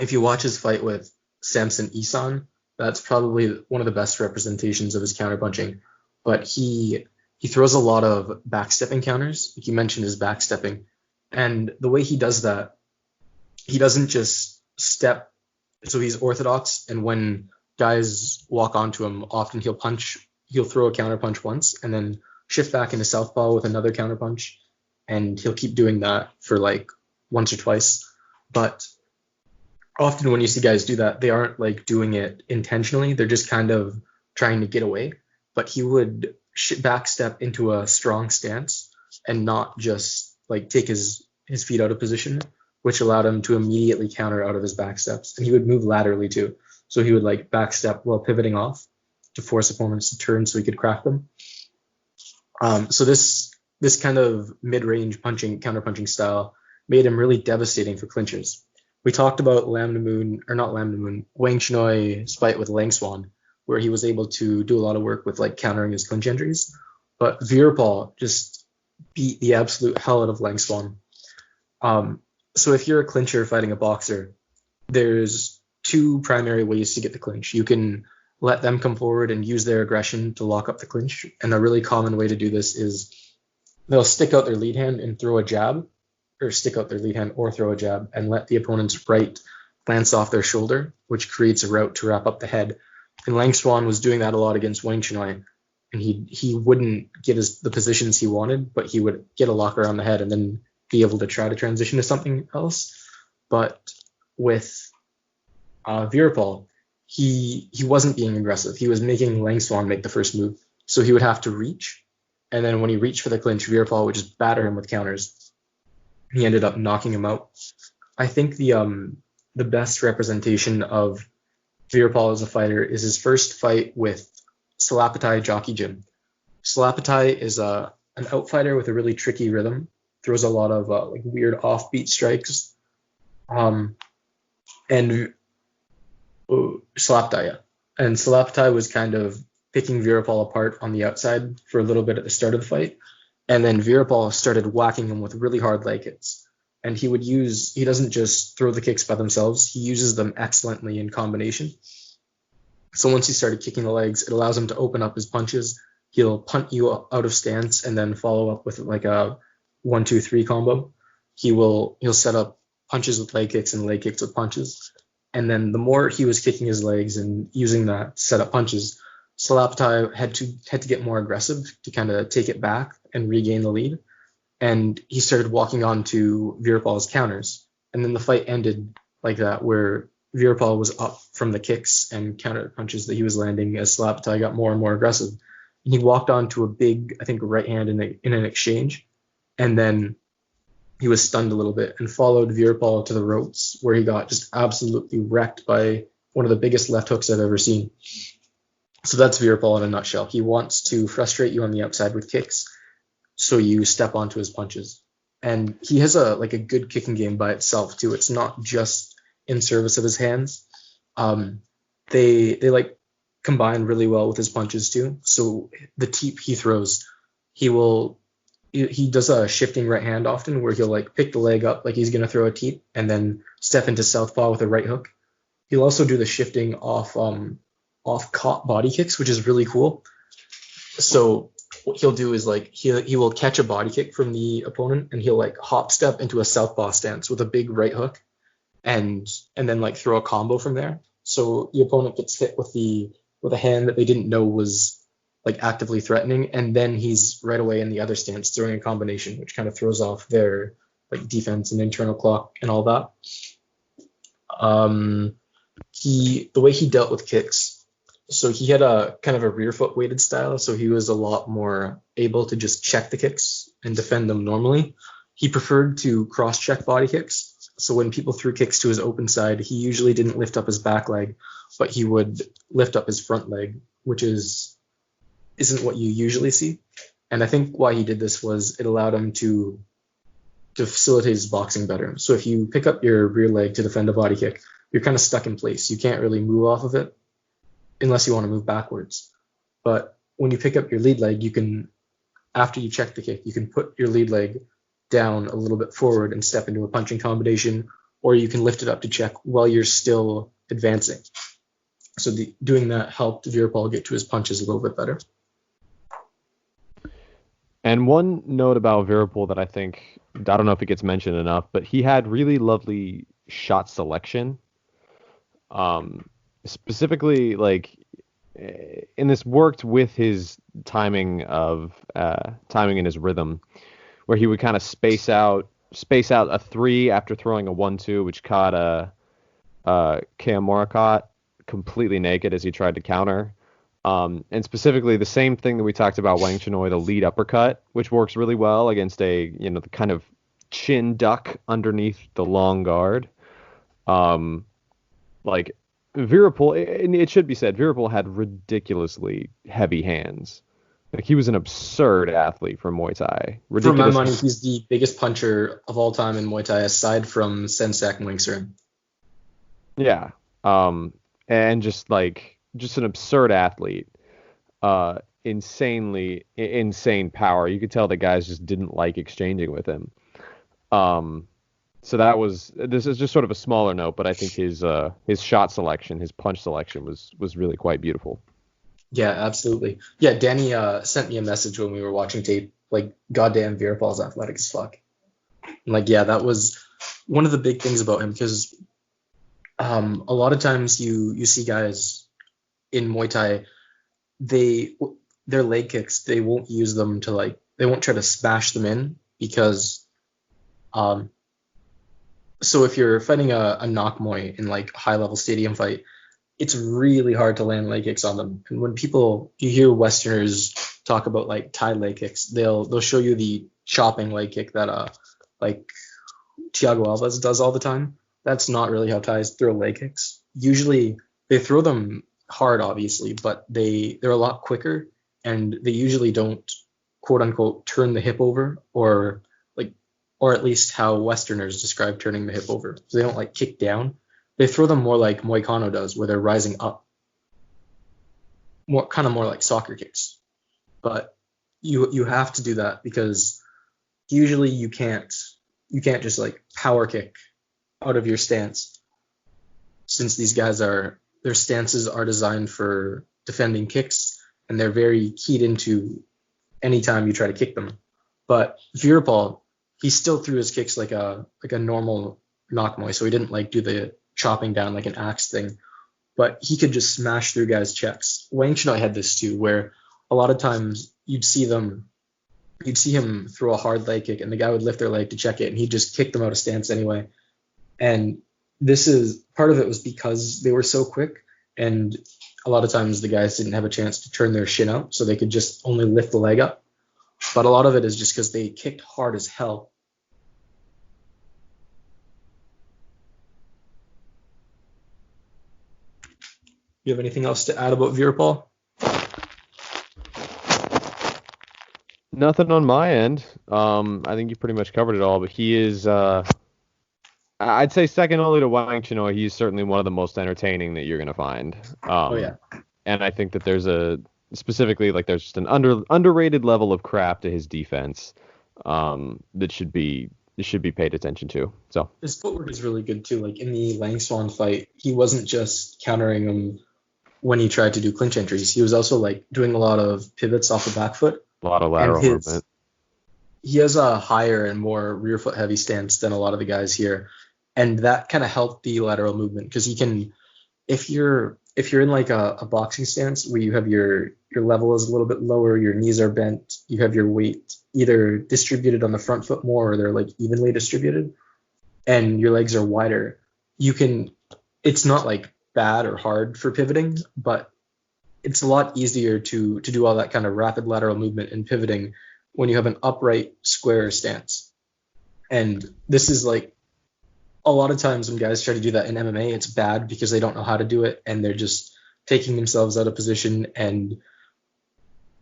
If you watch his fight with Samson Isan, that's probably one of the best representations of his counterpunching. But he throws a lot of backstepping counters. Like you mentioned his backstepping. And the way he does that, he doesn't just step. So he's orthodox, and when guys walk onto him, often he'll throw a counterpunch once and then shift back into southpaw with another counterpunch, and he'll keep doing that for like once or twice. But often when you see guys do that, they aren't like doing it intentionally. They're just kind of trying to get away. But he would backstep into a strong stance and not just like take his feet out of position, which allowed him to immediately counter out of his backsteps. And he would move laterally too. So he would like backstep while pivoting off to force opponents to turn so he could crack them. So this kind of mid-range counter-punching style made him really devastating for clinchers. We talked about Wang Chinoy's fight with Lang Swan, where he was able to do a lot of work with like countering his clinch entries. But Veeraphol just beat the absolute hell out of Lang Swan. So if you're a clincher fighting a boxer, there's two primary ways to get the clinch. You can let them come forward and use their aggression to lock up the clinch. And a really common way to do this is they'll stick out their lead hand and throw a jab, or stick out their lead hand or throw a jab and let the opponent's right glance off their shoulder, which creates a route to wrap up the head. And Lang Swan was doing that a lot against Wang Chinoy. And he wouldn't get the positions he wanted, but he would get a lock around the head and then be able to try to transition to something else. But with Veeraphol, he wasn't being aggressive. He was making Lang Swan make the first move. So he would have to reach. And then when he reached for the clinch, Veeraphol would just batter him with counters. He ended up knocking him out. I think the best representation of Veeraphol as a fighter is his first fight with Salapatai Jockey Gym. Salapatai is an outfighter with a really tricky rhythm, throws a lot of like weird offbeat strikes. Salapatai was kind of picking Veeraphol apart on the outside for a little bit at the start of the fight. And then Veeraphol started whacking him with really hard leg kicks. And he doesn't just throw the kicks by themselves, he uses them excellently in combination. So once he started kicking the legs, it allows him to open up his punches. He'll punt you out of stance and then follow up with like a 1-2-3 combo. He'll set up punches with leg kicks and leg kicks with punches. And then the more he was kicking his legs and using that to set up punches, Salapatai had to get more aggressive to kind of take it back and regain the lead. And he started walking on to Veeraphol's counters. And then the fight ended like that, where Veeraphol was up from the kicks and counter punches that he was landing as Salapatai got more and more aggressive. And he walked on to a big, I think, right hand in an exchange. And then he was stunned a little bit and followed Veeraphol to the ropes, where he got just absolutely wrecked by one of the biggest left hooks I've ever seen. So that's Veeraphol in a nutshell. He wants to frustrate you on the outside with kicks, so you step onto his punches. And he has a good kicking game by itself too. It's not just in service of his hands. They like combine really well with his punches too. So the teep he throws, he does a shifting right hand often, where he'll like pick the leg up like he's gonna throw a teep and then step into southpaw with a right hook. He'll also do the shifting off caught body kicks, which is really cool. So what he'll do is like he will catch a body kick from the opponent, and he'll like hop step into a southpaw stance with a big right hook, and then like throw a combo from there. So the opponent gets hit with a hand that they didn't know was like actively threatening, and then he's right away in the other stance throwing a combination, which kind of throws off their like defense and internal clock and all that. The way he dealt with kicks, so he had a kind of a rear foot weighted style, so he was a lot more able to just check the kicks and defend them normally. He preferred to cross check body kicks. So when people threw kicks to his open side, he usually didn't lift up his back leg, but he would lift up his front leg, which isn't what you usually see. And I think why he did this was it allowed him to facilitate his boxing better. So if you pick up your rear leg to defend a body kick, you're kind of stuck in place. You can't really move off of it unless you want to move backwards. But when you pick up your lead leg, you can, after you check the kick, you can put your lead leg down a little bit forward and step into a punching combination, or you can lift it up to check while you're still advancing. So doing that helped Veeraphol get to his punches a little bit better. And one note about Veeraphol that I don't know if it gets mentioned enough, but he had really lovely shot selection. Specifically, like, and this worked with his timing and his rhythm, where he would kind of space out a 3 after throwing a 1-2, which caught a Keamurakat completely naked as he tried to counter. And specifically the same thing that we talked about Wang Chinoy, the lead uppercut, which works really well against the kind of chin duck underneath the long guard. Like Veeraphol, and it should be said, Veeraphol had ridiculously heavy hands. Like, he was an absurd athlete for Muay Thai. For my money, he's the biggest puncher of all time in Muay Thai, aside from Sensak and Wing Tsun. Yeah. And just an absurd athlete. Insane power. You could tell the guys just didn't like exchanging with him. So this is just sort of a smaller note, but I think his shot selection, his punch selection was really quite beautiful. Yeah, absolutely. Yeah, Danny sent me a message when we were watching tape, like, goddamn, Veeraphol's athletic as fuck. And like, yeah, that was one of the big things about him, because a lot of times you see guys in Muay Thai, their leg kicks, they won't use them to they won't try to smash them in, because so if you're fighting a knock Muay in like high level stadium fight, it's really hard to land leg kicks on them. And when you hear Westerners talk about like Thai leg kicks, they'll show you the chopping leg kick that like Thiago Alves does all the time. That's not really how Thais throw leg kicks. Usually they throw them hard, obviously, but they're a lot quicker, and they usually don't, quote unquote, turn the hip over, or at least how Westerners describe turning the hip over. So they don't like kick down. They throw them more like Muay Kano does, where they're rising up, more like soccer kicks. But you have to do that, because usually you can't just like power kick out of your stance, since these guys their stances are designed for defending kicks, and they're very keyed into any time you try to kick them. But Veeraphol, he still threw his kicks like a normal knock Muay, so he didn't like do the chopping down like an axe thing, but he could just smash through guys' checks. Wang Chinoy had this too, where a lot of times you'd see him throw a hard leg kick, and the guy would lift their leg to check it, and he'd just kick them out of stance anyway. And part of it was because they were so quick, and a lot of times the guys didn't have a chance to turn their shin out, so they could just only lift the leg up. But a lot of it is just because they kicked hard as hell. you have anything else to add about Veeraphol? Nothing on my end. I think you pretty much covered it all, but he is, I'd say second only to Wang Chinoy. He's certainly one of the most entertaining that you're going to find. Oh, yeah. And I think that there's there's just an underrated level of craft to his defense that should be paid attention to. So his footwork is really good too. Like in the Lang Swan fight, he wasn't just countering him when he tried to do clinch entries. He was also like doing a lot of pivots off the back foot. A lot of lateral movement. He has a higher and more rear foot heavy stance than a lot of the guys here, and that kind of helped the lateral movement because he can, if you're in like a boxing stance where you have your level is a little bit lower, your knees are bent, you have your weight either distributed on the front foot more or they're like evenly distributed, and your legs are wider, it's not like bad or hard for pivoting, but it's a lot easier to do all that kind of rapid lateral movement and pivoting when you have an upright square stance. And this is like a lot of times when guys try to do that in MMA, it's bad because they don't know how to do it and they're just taking themselves out of position, and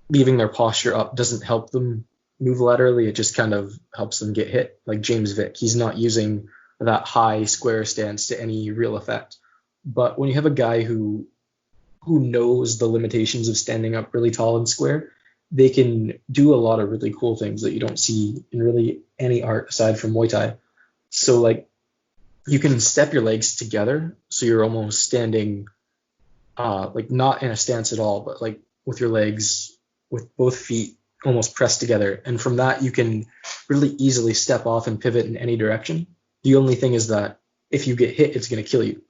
leaving their posture up doesn't help them move laterally. It just kind of helps them get hit. Like James Vick, he's not using that high square stance to any real effect. But when you have a guy who knows the limitations of standing up really tall and square, they can do a lot of really cool things that you don't see in really any art aside from Muay Thai. So like you can step your legs together so you're almost standing like not in a stance at all, but like with your legs, with both feet almost pressed together. And from that, you can really easily step off and pivot in any direction. The only thing is that if you get hit, it's going to kill you.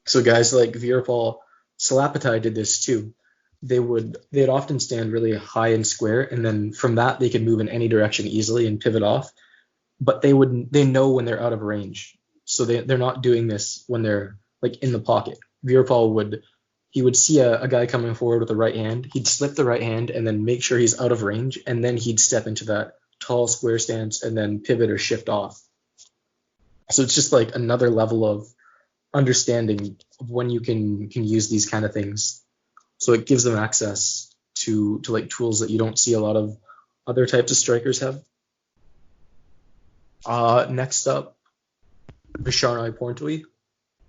So guys like Veeraphol Sahaprom did this too. They'd often stand really high and square, and then from that they could move in any direction easily and pivot off. But they know when they're out of range, so they're not doing this when they're like in the pocket. Veeraphol would see a guy coming forward with the right hand, he'd slip the right hand and then make sure he's out of range, and then he'd step into that tall square stance and then pivot or shift off. So it's just like another level of understanding of when you can use these kind of things. So it gives them access to like tools that you don't see a lot of other types of strikers have. Next up, Veeraphol Sahaprom.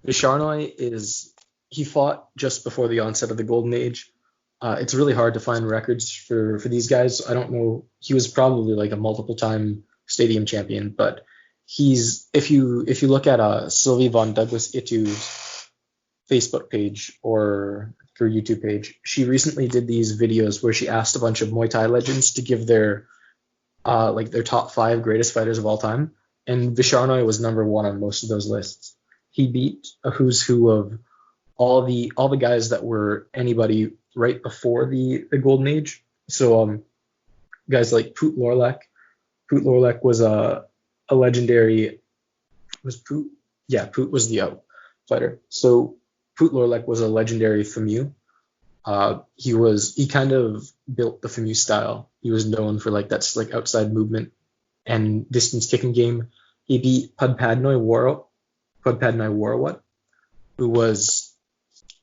Veeraphol he fought just before the onset of the Golden Age. It's really hard to find records for these guys. I don't know. He was probably like a multiple time stadium champion, but if you look at Sylvie Von Douglas Itu's Facebook page or her YouTube page, she recently did these videos where she asked a bunch of Muay Thai legends to give their top 5 greatest fighters of all time, and Veeraphol was number 1 on most of those lists. He beat a who's who of all the guys that were anybody right before the Golden Age. So guys like Poot Lorlek. Poot Lorlek was a legendary. Was Poot? Yeah, Poot was the out fighter. So Poot Lorlek was a legendary Famu. He kind of built the Famu style. He was known for like that's like outside movement and distance kicking game. He beat Padpadnoy Warawat, who was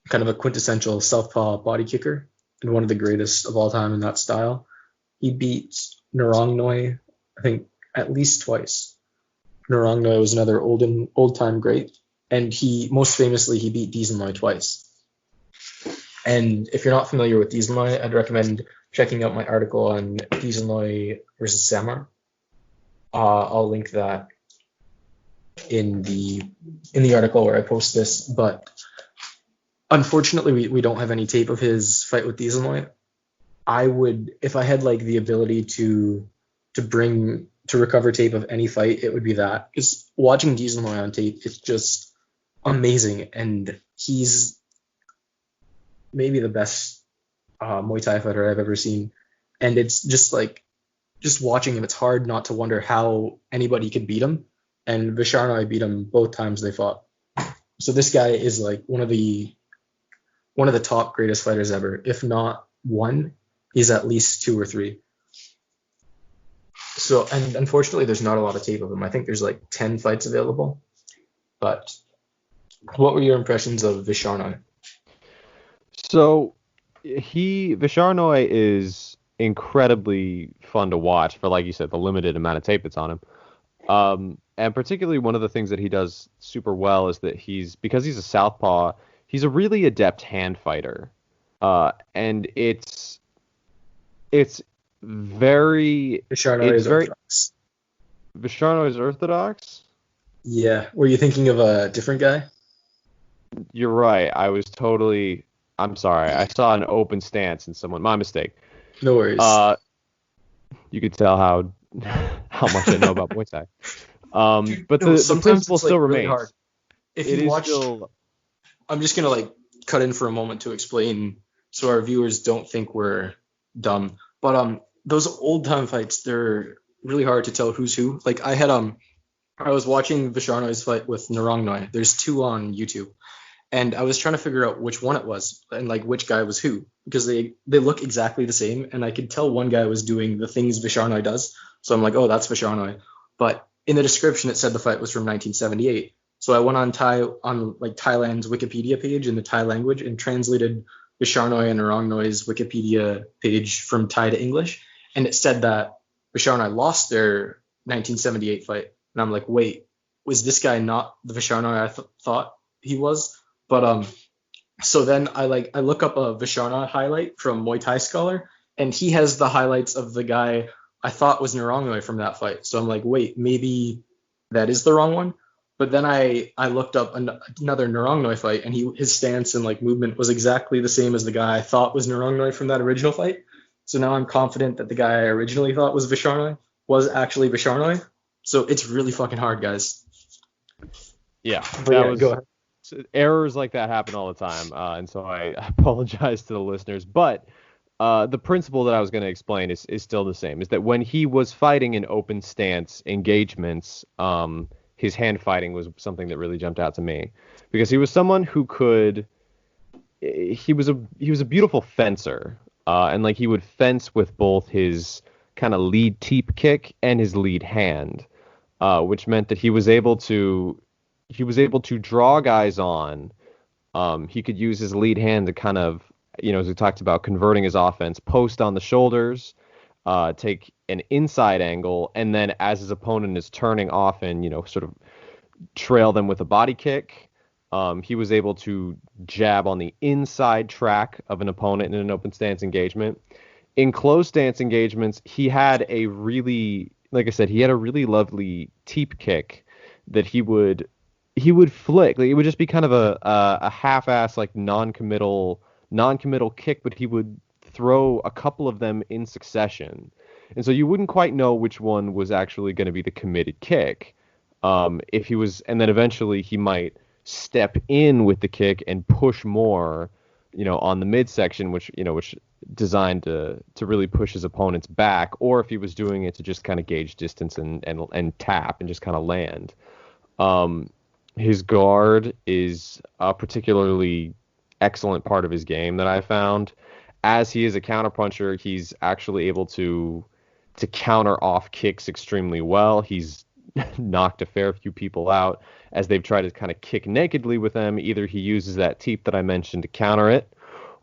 kind of a quintessential southpaw body kicker and one of the greatest of all time in that style. He beat Narongnoi, I think, at least twice. Narongnoi was another old time great, and he beat Dieselnoy twice. And if you're not familiar with Dieselnoy, I'd recommend checking out my article on Dieselnoy versus Samart. I'll link that in the article where I post this, but unfortunately we don't have any tape of his fight with Dieselnoy. I would, if I had like the ability to recover tape of any fight, it would be that, because watching Dieselnoy on tape is just amazing, and he's maybe the best Muay Thai fighter I've ever seen. And it's just like, just watching him, it's hard not to wonder how anybody could beat him. And Veeraphol beat him both times they fought. So this guy is like one of the top greatest fighters ever. If not one, he's at least 2 or 3. So, and unfortunately, there's not a lot of tape of him. I think there's like 10 fights available. But what were your impressions of Veeraphol? So Visharnoy is incredibly fun to watch for, like you said, the limited amount of tape that's on him. And particularly one of the things that he does super well is that because he's a southpaw, he's a really adept hand fighter. And it's very Visharnoy is very orthodox. Visharnoy is orthodox. Yeah. Were you thinking of a different guy? You're right. I'm sorry. I saw an open stance in someone. My mistake. No worries. You could tell how much I know about Muay Thai. But No, the principle it's, like, still really remains. hard. If It you is watched, still. I'm just gonna like cut in for a moment to explain so our viewers don't think we're dumb. But those old time fights, they're really hard to tell who's who. Like I was watching Visharnoy's fight with Narangnoi. There's two on YouTube. And I was trying to figure out which one it was and like which guy was who, because they look exactly the same, and I could tell one guy was doing the things Visharnoy does. So I'm like, oh, that's Visharnoy. But in the description it said the fight was from 1978. So I went on Thailand's Wikipedia page in the Thai language and translated Visharnoy and Narongnoy's Wikipedia page from Thai to English, and it said that Visharnoy lost their 1978 fight. And I'm like, wait, was this guy not the Visharnoy I thought he was? But so then I look up a Visharnoy highlight from Muay Thai Scholar, and he has the highlights of the guy I thought was Narangnoi from that fight. So I'm like, wait, maybe that is the wrong one. But then I looked up another Narangnoi fight, and his stance and like movement was exactly the same as the guy I thought was Narangnoi from that original fight. So now I'm confident that the guy I originally thought was Visharnoy was actually Visharnoy. So it's really fucking hard, guys. Yeah, Go ahead. Errors like that happen all the time, and so I apologize to the listeners. But the principle that I was going to explain is still the same. Is that when he was fighting in open stance engagements, his hand fighting was something that really jumped out to me, because he was someone who could. He was a beautiful fencer, and like he would fence with both his kind of lead teep kick and his lead hand, which meant that he was able to draw guys on. He could use his lead hand to kind of, as we talked about, converting his offense, post on the shoulders, take an inside angle, and then as his opponent is turning often, sort of trail them with a body kick. He was able to jab on the inside track of an opponent in an open stance engagement. In closed stance engagements, he had a really, like I said, he had a really lovely teep kick that he would flick. Like, it would just be kind of a half-ass, like non-committal kick, but he would throw a couple of them in succession, and so you wouldn't quite know which one was actually going to be the committed kick. If he was, and then eventually he might step in with the kick and push more, on the midsection, which designed to really push his opponents back, or if he was doing it to just kind of gauge distance and tap and just kind of land. His guard is a particularly excellent part of his game that I found. As he is a counterpuncher, he's actually able to counter off kicks extremely well. He's knocked a fair few people out as they've tried to kind of kick nakedly with him. Either he uses that teep that I mentioned to counter it,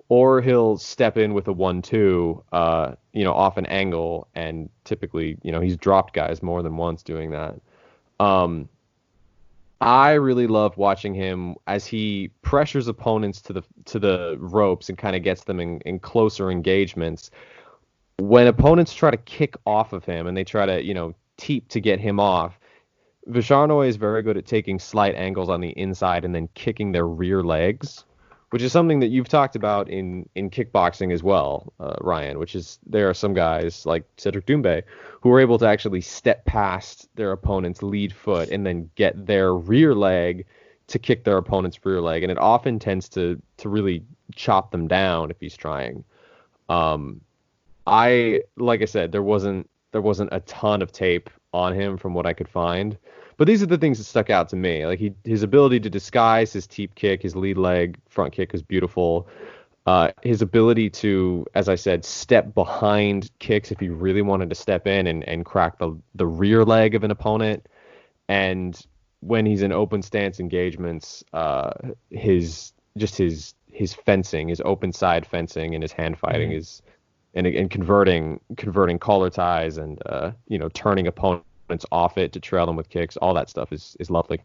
or he'll step in with a 1-2, off an angle, and typically, he's dropped guys more than once doing that. I really love watching him as he pressures opponents to the ropes and kind of gets them in closer engagements. When opponents try to kick off of him and they try to, teep to get him off, Visharnoy is very good at taking slight angles on the inside and then kicking their rear legs, which is something that you've talked about in kickboxing as well, Ryan, which is there are some guys like Cedric Doumbé who are able to actually step past their opponent's lead foot and then get their rear leg to kick their opponent's rear leg, and it often tends to really chop them down if he's trying. Like I said, there wasn't a ton of tape on him from what I could find, but these are the things that stuck out to me. Like his ability to disguise his teep kick, his lead leg front kick was beautiful. His ability to, as I said, step behind kicks if he really wanted to step in and crack the rear leg of an opponent. And when he's in open stance engagements, his his fencing, his open side fencing, and his hand fighting is, and converting collar ties and turning opponents off it to trail them with kicks. All that stuff is lovely.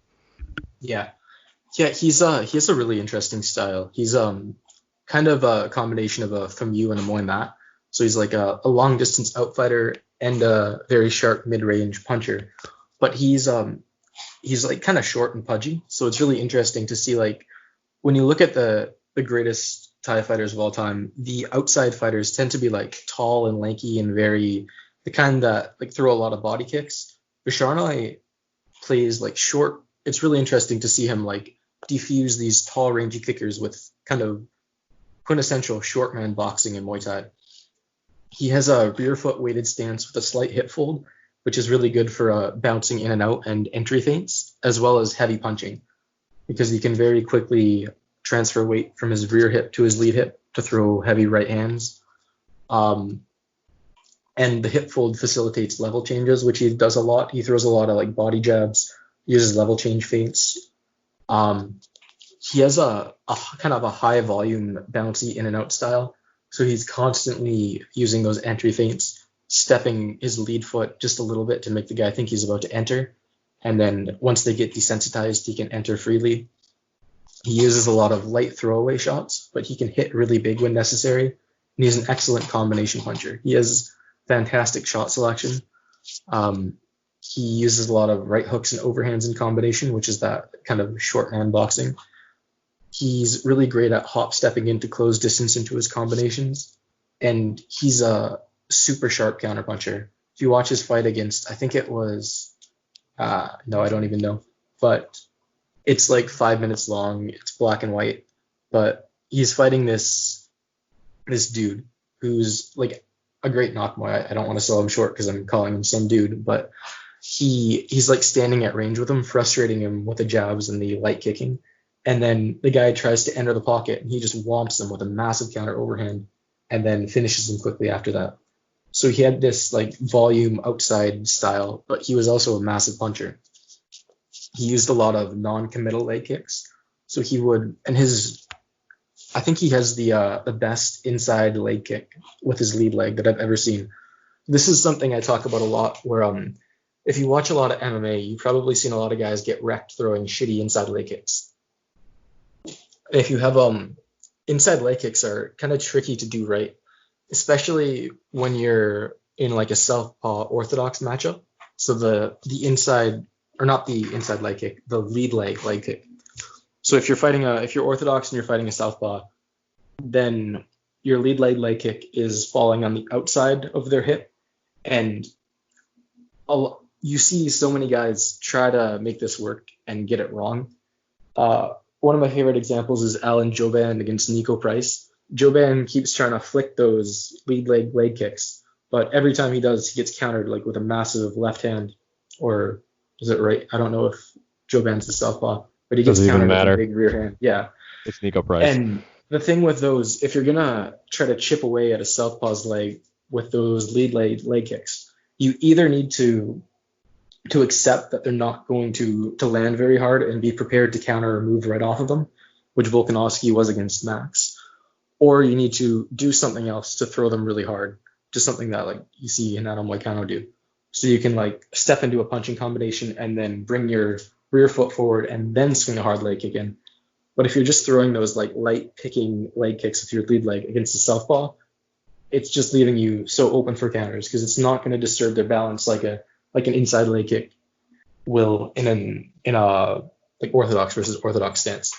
Yeah, he has a really interesting style. He's kind of a combination of a Famu and a Muay mat. So he's like a long distance outfighter and a very sharp mid range puncher. But he's like kind of short and pudgy. So it's really interesting to see, like, when you look at the greatest Thai fighters of all time, the outside fighters tend to be like tall and lanky and very the kind that like throw a lot of body kicks. Visharnoy plays like short. It's really interesting to see him like defuse these tall, rangy kickers with kind of quintessential short man boxing in Muay Thai. He has a rear foot weighted stance with a slight hip fold, which is really good for bouncing in and out and entry feints, as well as heavy punching, because he can very quickly transfer weight from his rear hip to his lead hip to throw heavy right hands. And the hip fold facilitates level changes, which he does a lot. He throws a lot of like body jabs, uses level change feints. He has a kind of a high volume bouncy in and out style. So he's constantly using those entry feints, stepping his lead foot just a little bit to make the guy think he's about to enter. And then once they get desensitized, he can enter freely. He uses a lot of light throwaway shots, but he can hit really big when necessary. And he's an excellent combination puncher. He has fantastic shot selection. He uses a lot of right hooks and overhands in combination, which is that kind of short man boxing. He's really great at hop stepping into close distance into his combinations. And he's a super sharp counterpuncher. If you watch his fight against, I think it was, no, I don't even know, but it's like 5 minutes long. It's black and white, but he's fighting this dude who's like a great knock Muay. I don't want to sell him short because I'm calling him some dude, but he's like standing at range with him, frustrating him with the jabs and the light kicking. And then the guy tries to enter the pocket and he just whomps him with a massive counter overhand and then finishes him quickly after that. So he had this like volume outside style, but he was also a massive puncher. He used a lot of non-committal leg kicks. So he would, and I think he has the best inside leg kick with his lead leg that I've ever seen. This is something I talk about a lot where if you watch a lot of MMA, you've probably seen a lot of guys get wrecked throwing shitty inside leg kicks. If you have inside leg kicks are kind of tricky to do right, especially when you're in like a southpaw orthodox matchup. So the inside, or not the inside leg kick, the lead leg kick. So if you're orthodox and you're fighting a southpaw, then your lead leg kick is falling on the outside of their hip, and you see so many guys try to make this work and get it wrong. One of my favorite examples is Alan Jouban against Nico Price. Jouban keeps trying to flick those lead leg kicks, but every time he does, he gets countered like with a massive left hand, or is it right? I don't know if Jouban's the southpaw, but he gets countered with a big rear hand. Yeah, it's Nico Price. And the thing with those, if you're gonna try to chip away at a southpaw's leg with those lead leg kicks, you either need to accept that they're not going to land very hard and be prepared to counter or move right off of them, which Volkanovski was against Max, or you need to do something else to throw them really hard, just something that like you see Hanato Moicano do. So you can like step into a punching combination and then bring your rear foot forward and then swing a hard leg kick in. But if you're just throwing those like light picking leg kicks with your lead leg against the southpaw, it's just leaving you so open for counters because it's not going to disturb their balance like an inside leg kick will in a like orthodox versus orthodox stance.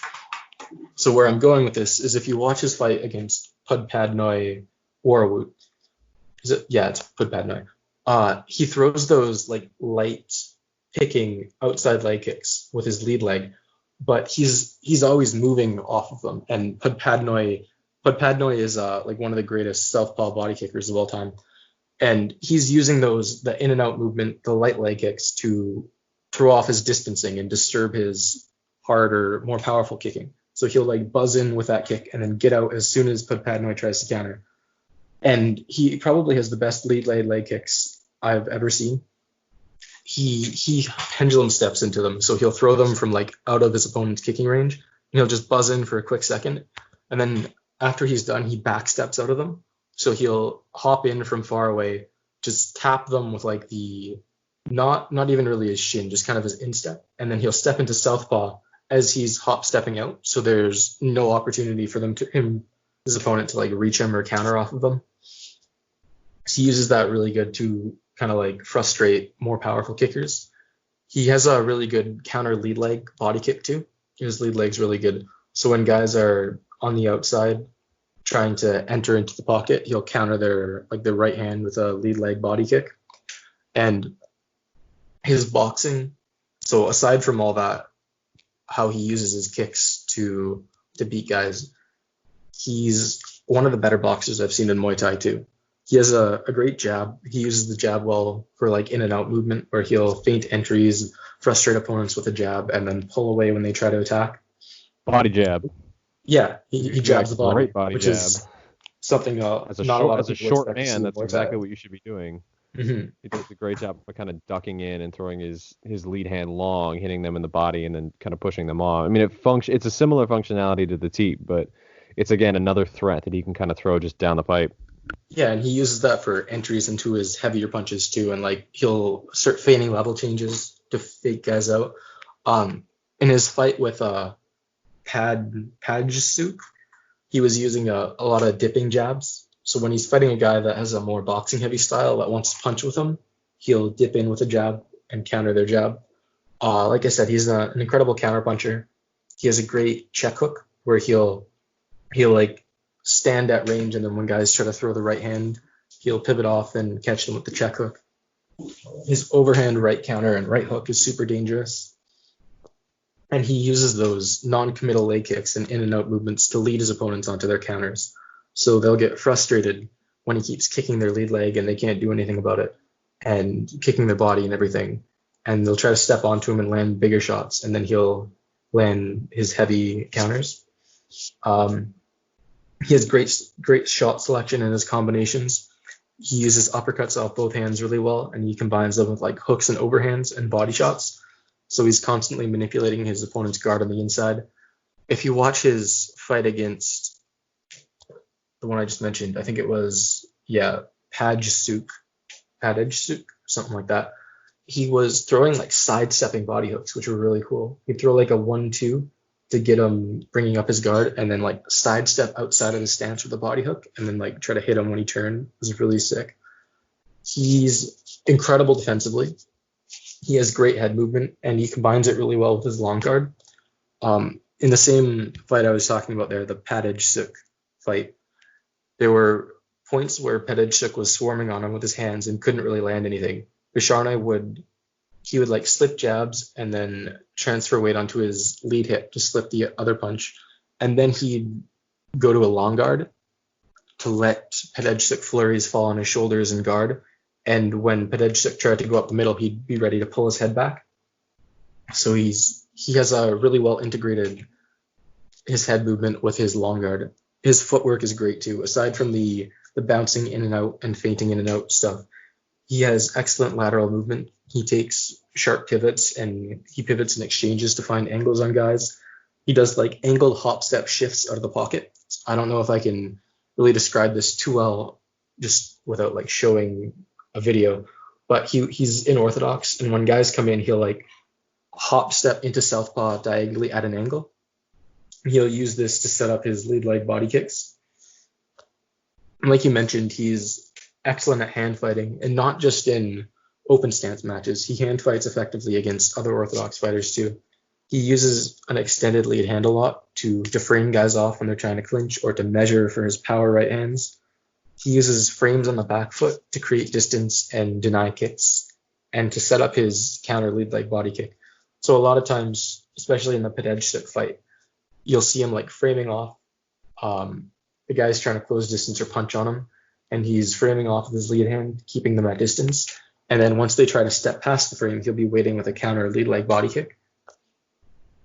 So where I'm going with this is if you watch his fight against Pudpadnoy Warawut, it's Pudpadnoy. He throws those like light picking outside leg kicks with his lead leg, but he's always moving off of them. And Pudpadnoy is like one of the greatest southpaw body kickers of all time. And he's using the in and out movement, the light leg kicks to throw off his distancing and disturb his harder, more powerful kicking. So he'll like buzz in with that kick and then get out as soon as Pudpadnoy tries to counter. And he probably has the best lead leg kicks I've ever seen. He pendulum steps into them. So he'll throw them from like out of his opponent's kicking range. And he'll just buzz in for a quick second. and then after he's done, he backsteps out of them. So he'll hop in from far away, just tap them with like the not even really his shin, just kind of his instep, and then he'll step into southpaw as he's hop stepping out. So there's no opportunity for his opponent to like reach him or counter off of them. So he uses that really good to kind of like frustrate more powerful kickers. He has a really good counter lead leg body kick too. His lead leg's really good. So when guys are on the outside trying to enter into the pocket, he'll counter their right hand with a lead leg body kick. And his boxing, so aside from all that, how he uses his kicks to beat guys, he's one of the better boxers I've seen in Muay Thai too. He has a great jab. He uses the jab well for like in and out movement, where he'll feint entries, frustrate opponents with a jab, and then pull away when they try to attack. Body jab. Yeah, he jabs the body, great body which jab. Is something as a short man, that's exactly what you should be doing. Mm-hmm. He does a great job of kind of ducking in and throwing his lead hand long, hitting them in the body, and then kind of pushing them off. I mean, it's a similar functionality to the teep, but it's again another threat that he can kind of throw just down the pipe. Yeah, and he uses that for entries into his heavier punches too, and like he'll start feigning level changes to fake guys out. In his fight with Pajsuk, he was using a lot of dipping jabs. So when he's fighting a guy that has a more boxing heavy style that wants to punch with him, he'll dip in with a jab and counter their jab. Like I said, he's an incredible counter puncher. He has a great check hook where he'll like stand at range, and then when guys try to throw the right hand, he'll pivot off and catch them with the check hook. His overhand right counter and right hook is super dangerous. And he uses those non-committal leg kicks and in and out movements to lead his opponents onto their counters. So they'll get frustrated when he keeps kicking their lead leg and they can't do anything about it, and kicking their body and everything. And they'll try to step onto him and land bigger shots, and then he'll land his heavy counters. He has great shot selection in his combinations. He uses uppercuts off both hands really well, and he combines them with like hooks and overhands and body shots. So he's constantly manipulating his opponent's guard on the inside. If you watch his fight against the one I just mentioned, I think it was, Pajsuk, something like that. He was throwing like sidestepping body hooks, which were really cool. He'd throw like a 1-2 to get him bringing up his guard, and then like sidestep outside of the stance with a body hook, and then like try to hit him when he turned. It was really sick. He's incredible defensively. He has great head movement, and he combines it really well with his long guard. In the same fight I was talking about there, the Pajsuk fight, there were points where Pajsuk was swarming on him with his hands and couldn't really land anything. Visharnai would like slip jabs and then transfer weight onto his lead hip to slip the other punch. And then he'd go to a long guard to let Pajsuk flurries fall on his shoulders and guard. And when Pajsuk tried to go up the middle, he'd be ready to pull his head back. So he has a really well integrated his head movement with his long guard. His footwork is great too. Aside from the bouncing in and out and feinting in and out stuff, he has excellent lateral movement. He takes sharp pivots, and he pivots in exchanges to find angles on guys. He does like angled hop step shifts out of the pocket. I don't know if I can really describe this too well just without like showing a video, but he's unorthodox, and when guys come in, he'll like hop step into southpaw diagonally at an angle. He'll use this to set up his lead leg body kicks. And like you mentioned, he's excellent at hand fighting, and not just in open stance matches. He hand fights effectively against other orthodox fighters too. He uses an extended lead hand a lot to frame guys off when they're trying to clinch, or to measure for his power right hands. He uses frames on the back foot to create distance and deny kicks, and to set up his counter lead leg body kick. So a lot of times, especially in the Pajsuk fight, you'll see him like framing off. The guy's trying to close distance or punch on him, and he's framing off with his lead hand, keeping them at distance. And then once they try to step past the frame, he'll be waiting with a counter lead leg body kick.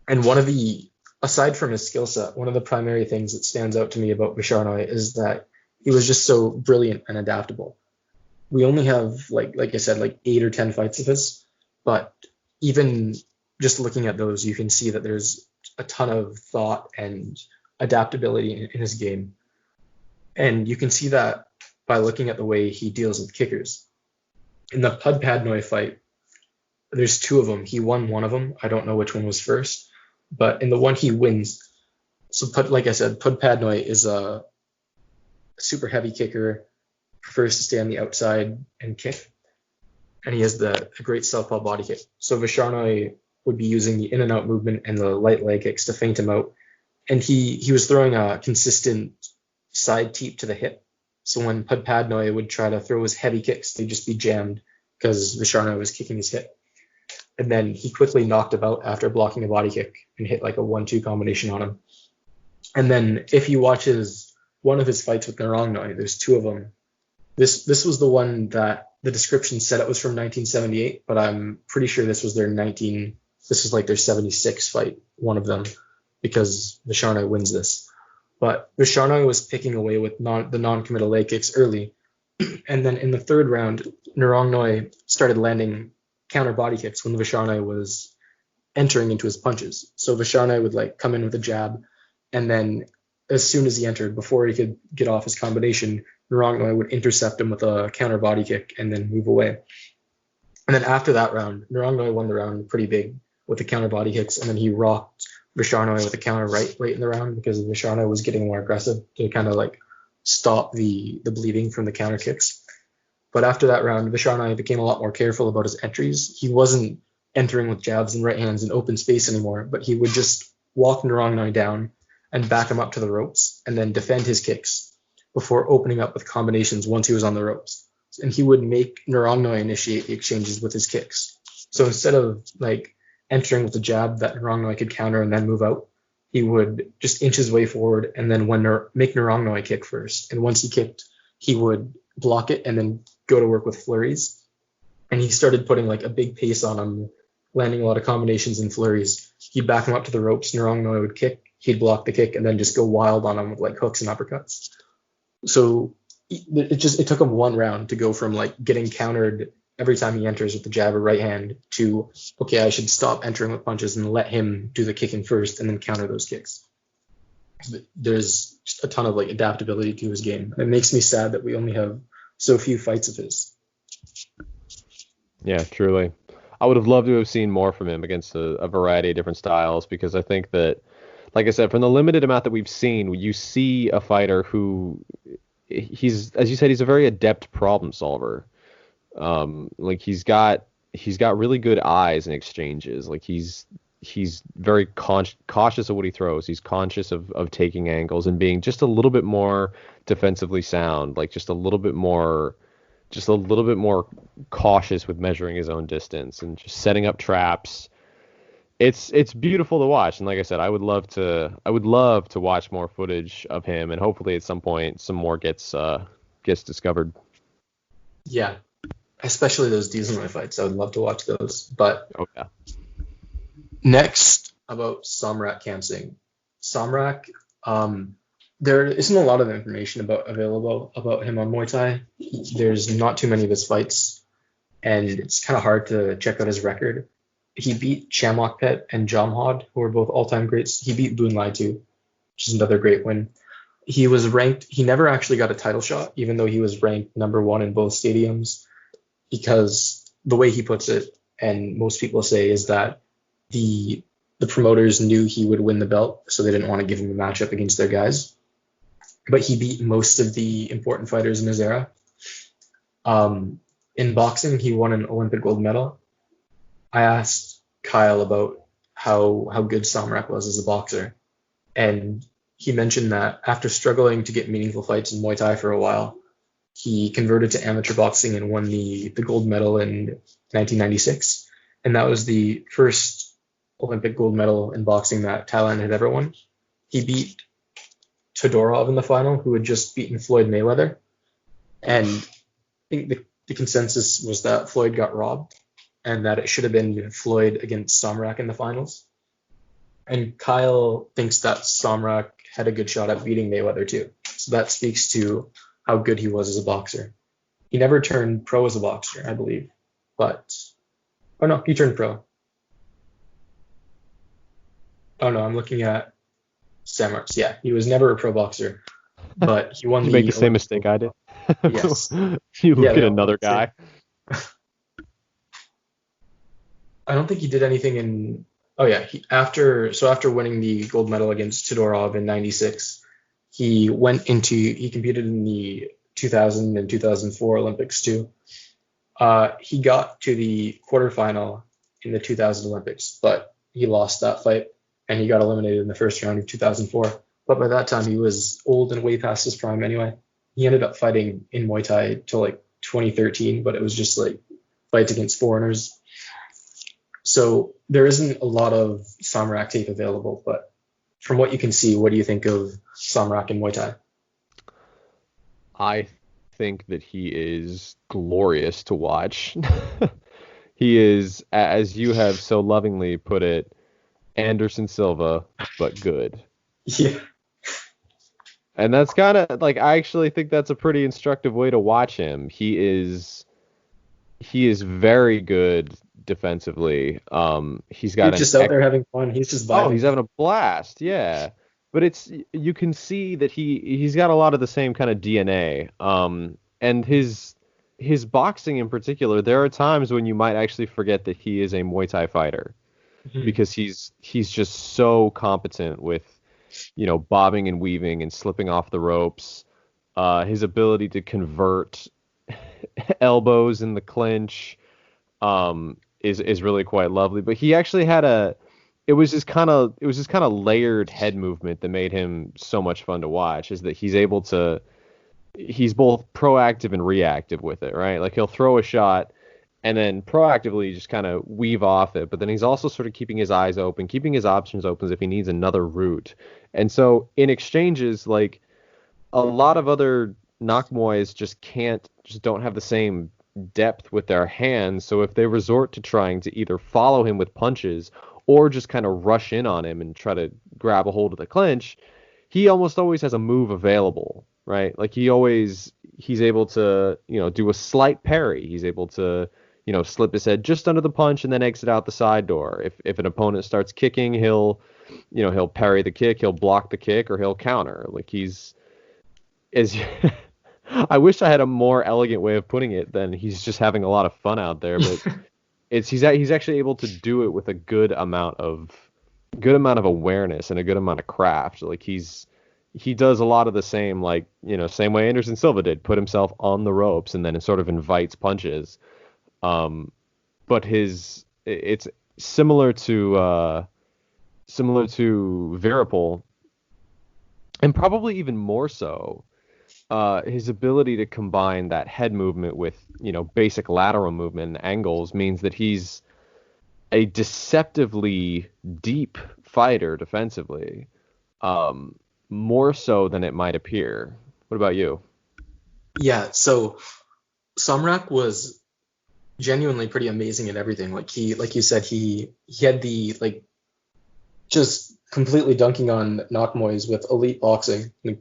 And aside from his skill set, one of the primary things that stands out to me about Visharnai is that he was just so brilliant and adaptable. We only have, like I said, like 8 or 10 fights of his, but even just looking at those, you can see that there's a ton of thought and adaptability in his game. And you can see that by looking at the way he deals with kickers. In the Pud Padnoy fight, there's two of them. He won one of them. I don't know which one was first. But in the one he wins, so like I said, Pud Padnoy is a super heavy kicker, prefers to stay on the outside and kick. And he has a great southpaw body kick. So Visharnoy would be using the in and out movement and the light leg kicks to feint him out. And he was throwing a consistent side teep to the hip. So when Pud Padnoy would try to throw his heavy kicks, they'd just be jammed because Visharnoy was kicking his hip. And then he quickly knocked him out after blocking a body kick and hit like a 1-2 combination on him. And then if you watch one of his fights with Narangnoi, there's two of them. This was the one that the description said it was from 1978, but I'm pretty sure this was like their 76 fight, one of them, because Visharnoy wins this. But Visharnoy was picking away with the non-committal leg kicks early. And then in the third round, Narangnoi started landing counter body kicks when Visharnoy was entering into his punches. So Visharnoy would like come in with a jab, and then as soon as he entered, before he could get off his combination, Narangnoi would intercept him with a counter body kick and then move away. And then after that round, Narangnoi won the round pretty big with the counter body kicks, and then he rocked Visharnoy with a counter right late in the round because Visharnoy was getting more aggressive to kind of like stop the bleeding from the counter kicks. But after that round, Visharnoy became a lot more careful about his entries. He wasn't entering with jabs and right hands in open space anymore, but he would just walk Narangnoi down and back him up to the ropes and then defend his kicks before opening up with combinations once he was on the ropes. And he would make Narangnoi initiate the exchanges with his kicks. So instead of like entering with a jab that Narangnoi could counter and then move out, he would just inch his way forward and then make Narangnoi kick first. And once he kicked, he would block it and then go to work with flurries. And he started putting like a big pace on him, landing a lot of combinations and flurries. He'd back him up to the ropes, Narangnoi would kick, he'd block the kick, and then just go wild on him with like hooks and uppercuts. So it took him one round to go from like getting countered every time he enters with the jab or right hand to, okay, I should stop entering with punches and let him do the kicking first and then counter those kicks. There's just a ton of like adaptability to his game. It makes me sad that we only have so few fights of his. Yeah, truly. I would have loved to have seen more from him against a variety of different styles, because I think that, like I said, from the limited amount that we've seen, you see a fighter who he's, as you said, he's a very adept problem solver. Like he's got really good eyes in exchanges. Like he's very cautious of what he throws. He's conscious of taking angles and being just a little bit more defensively sound, like just a little bit more cautious with measuring his own distance and just setting up traps. It's beautiful to watch, and like I said, I would love to watch more footage of him, and hopefully at some point some more gets discovered. Yeah, especially those Dieselman fights. I would love to watch those. But yeah. Next, about Somrak Khamsing. Somrak, there isn't a lot of information available about him on Muay Thai. There's not too many of his fights, and it's kind of hard to check out his record. He beat Chamokpet and Jamhad, who are both all-time greats. He beat Boon Lai too, which is another great win. He was ranked. He never actually got a title shot, even though he was ranked number one in both stadiums, because the way he puts it, and most people say, is that the promoters knew he would win the belt, so they didn't want to give him a matchup against their guys. But he beat most of the important fighters in his era. In boxing, he won an Olympic gold medal. I asked Kyle about how good Somrak was as a boxer, and he mentioned that after struggling to get meaningful fights in Muay Thai for a while, he converted to amateur boxing and won the gold medal in 1996, and that was the first Olympic gold medal in boxing that Thailand had ever won. He beat Todorov in the final, who had just beaten Floyd Mayweather, and I think the consensus was that Floyd got robbed and that it should have been Floyd against Somrak in the finals. And Kyle thinks that Somrak had a good shot at beating Mayweather too. So that speaks to how good he was as a boxer. He never turned pro as a boxer, I believe. He turned pro. Oh no, I'm looking at Samart. Yeah, he was never a pro boxer, but he won Did you the make the same Olympic mistake I did? Yes. You look Yeah, at they all another look the same. guy. I don't think he did anything in. Oh yeah, after winning the gold medal against Todorov in '96, he competed in the 2000 and 2004 Olympics too. He got to the quarterfinal in the 2000 Olympics, but he lost that fight and he got eliminated in the first round of 2004. But by that time he was old and way past his prime anyway. He ended up fighting in Muay Thai till like 2013, but it was just like fights against foreigners. So there isn't a lot of Somrak tape available, but from what you can see, what do you think of Somrak in Muay Thai? I think that he is glorious to watch. He is, as you have so lovingly put it, Anderson Silva, but good. Yeah. And that's kind of like, I actually think that's a pretty instructive way to watch him. He is very good defensively. He's got He's just out there having fun. He's just vibing. Oh, he's having a blast. Yeah. But you can see that he's got a lot of the same kind of DNA. And his boxing in particular, there are times when you might actually forget that he is a Muay Thai fighter, because he's just so competent with, bobbing and weaving and slipping off the ropes. His ability to convert elbows in the clinch is really quite lovely. But he actually had it was just kind of layered head movement that made him so much fun to watch, is that he's both proactive and reactive with it, right? Like he'll throw a shot and then proactively just kind of weave off it, but then he's also sort of keeping his eyes open, keeping his options open if he needs another route. And so in exchanges, like a lot of other knock moys just don't have the same depth with their hands. So if they resort to trying to either follow him with punches or just kind of rush in on him and try to grab a hold of the clinch, he almost always has a move available, right? Like he's able to, do a slight parry. He's able to, slip his head just under the punch and then exit out the side door. If an opponent starts kicking, he'll parry the kick, he'll block the kick, or he'll counter. Like I wish I had a more elegant way of putting it than he's just having a lot of fun out there, but he's actually able to do it with a good amount of awareness and a good amount of craft. Like he does a lot of the same, like, same way Anderson Silva did, put himself on the ropes and then it sort of invites punches. But it's similar to Veeraphol, and probably even more so, his ability to combine that head movement with, basic lateral movement and angles means that he's a deceptively deep fighter defensively, more so than it might appear. What about you? Yeah, so Somrak was genuinely pretty amazing at everything. Like you said, he had the, like, just completely dunking on knock moys with elite boxing. Like,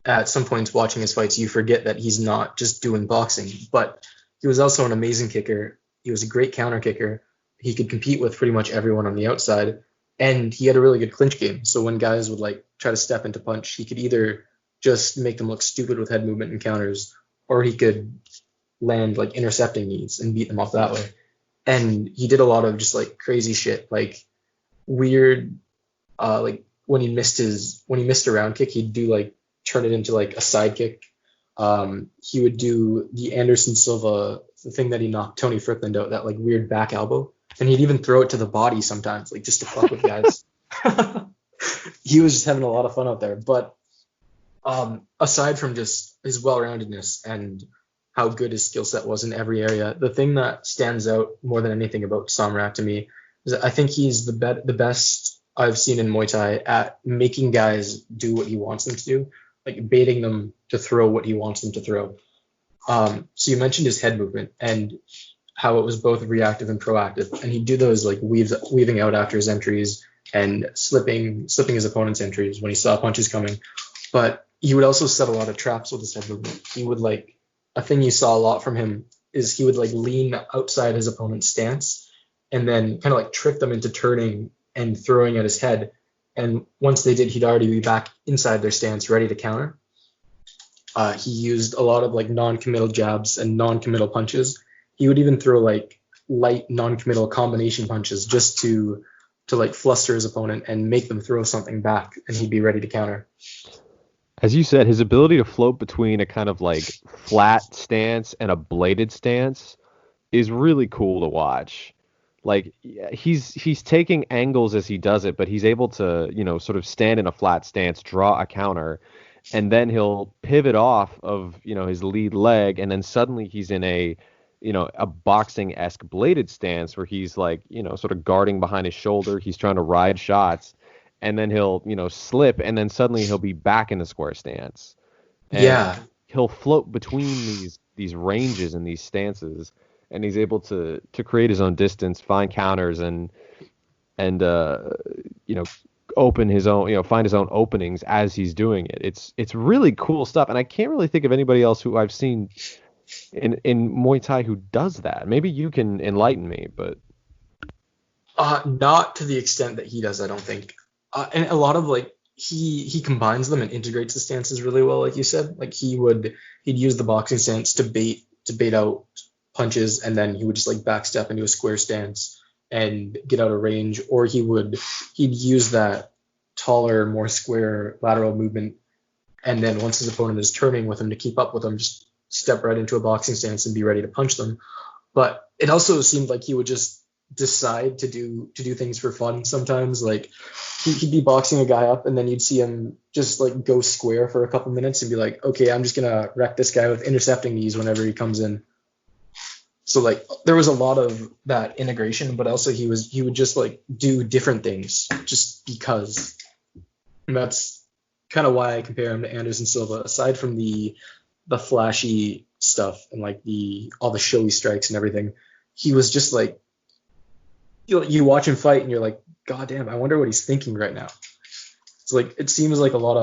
at some points watching his fights, you forget that he's not just doing boxing, but he was also an amazing kicker. He was a great counter kicker. He could compete with pretty much everyone on the outside, and he had a really good clinch game. So when guys would like try to step into punch, he could either just make them look stupid with head movement and counters, or he could land like intercepting knees and beat them off that way. And he did a lot of just like crazy shit, like weird, like when he missed a round kick, he'd do like turn it into like a side kick. He would do the Anderson Silva, the thing that he knocked Tony Strickland out, that like weird back elbow, and he'd even throw it to the body sometimes, like just to fuck with guys. He was just having a lot of fun out there. But aside from just his well-roundedness and how good his skill set was in every area, the thing that stands out more than anything about Somrak to me is that I think he's the best I've seen in Muay Thai at making guys do what he wants them to do, like baiting them to throw what he wants them to throw. So you mentioned his head movement and how it was both reactive and proactive, and he'd do those like weaving out after his entries and slipping his opponent's entries when he saw punches coming. But he would also set a lot of traps with his head movement. He would, like, a thing you saw a lot from him is he would like lean outside his opponent's stance and then kind of like trick them into turning and throwing at his head. And once they did, he'd already be back inside their stance, ready to counter. He used a lot of like non-committal jabs and non-committal punches. He would even throw like light non-committal combination punches just to like fluster his opponent and make them throw something back, and he'd be ready to counter. As you said, his ability to float between a kind of like flat stance and a bladed stance is really cool to watch. Like he's taking angles as he does it, but he's able to, sort of stand in a flat stance, draw a counter, and then he'll pivot off of, his lead leg, and then suddenly he's in a boxing-esque bladed stance where he's like, sort of guarding behind his shoulder. He's trying to ride shots, and then he'll, slip, and then suddenly he'll be back in the square stance. And he'll float between these ranges and these stances, and he's able to create his own distance, find counters, and open his own, find his own openings as he's doing it. It's really cool stuff, and I can't really think of anybody else who I've seen in Muay Thai who does that. Maybe you can enlighten me, but not to the extent that he does, I don't think. And a lot of like he combines them and integrates the stances really well, like you said. Like he'd use the boxing stance to bait out punches, and then he would just like backstep into a square stance and get out of range, or he'd use that taller, more square lateral movement, and then once his opponent is turning with him to keep up with him, just step right into a boxing stance and be ready to punch them. But it also seemed like he would just decide to do things for fun sometimes. Like he'd be boxing a guy up, and then you'd see him just like go square for a couple minutes and be like, okay, I'm just gonna wreck this guy with intercepting knees whenever he comes in. So like there was a lot of that integration, but also he would just like do different things just because. And that's kind of why I compare him to Anderson Silva. Aside from the flashy stuff and like all the showy strikes and everything, he was just like, you watch him fight and you're like, God damn, I wonder what he's thinking right now. It's like, it seems like in a lot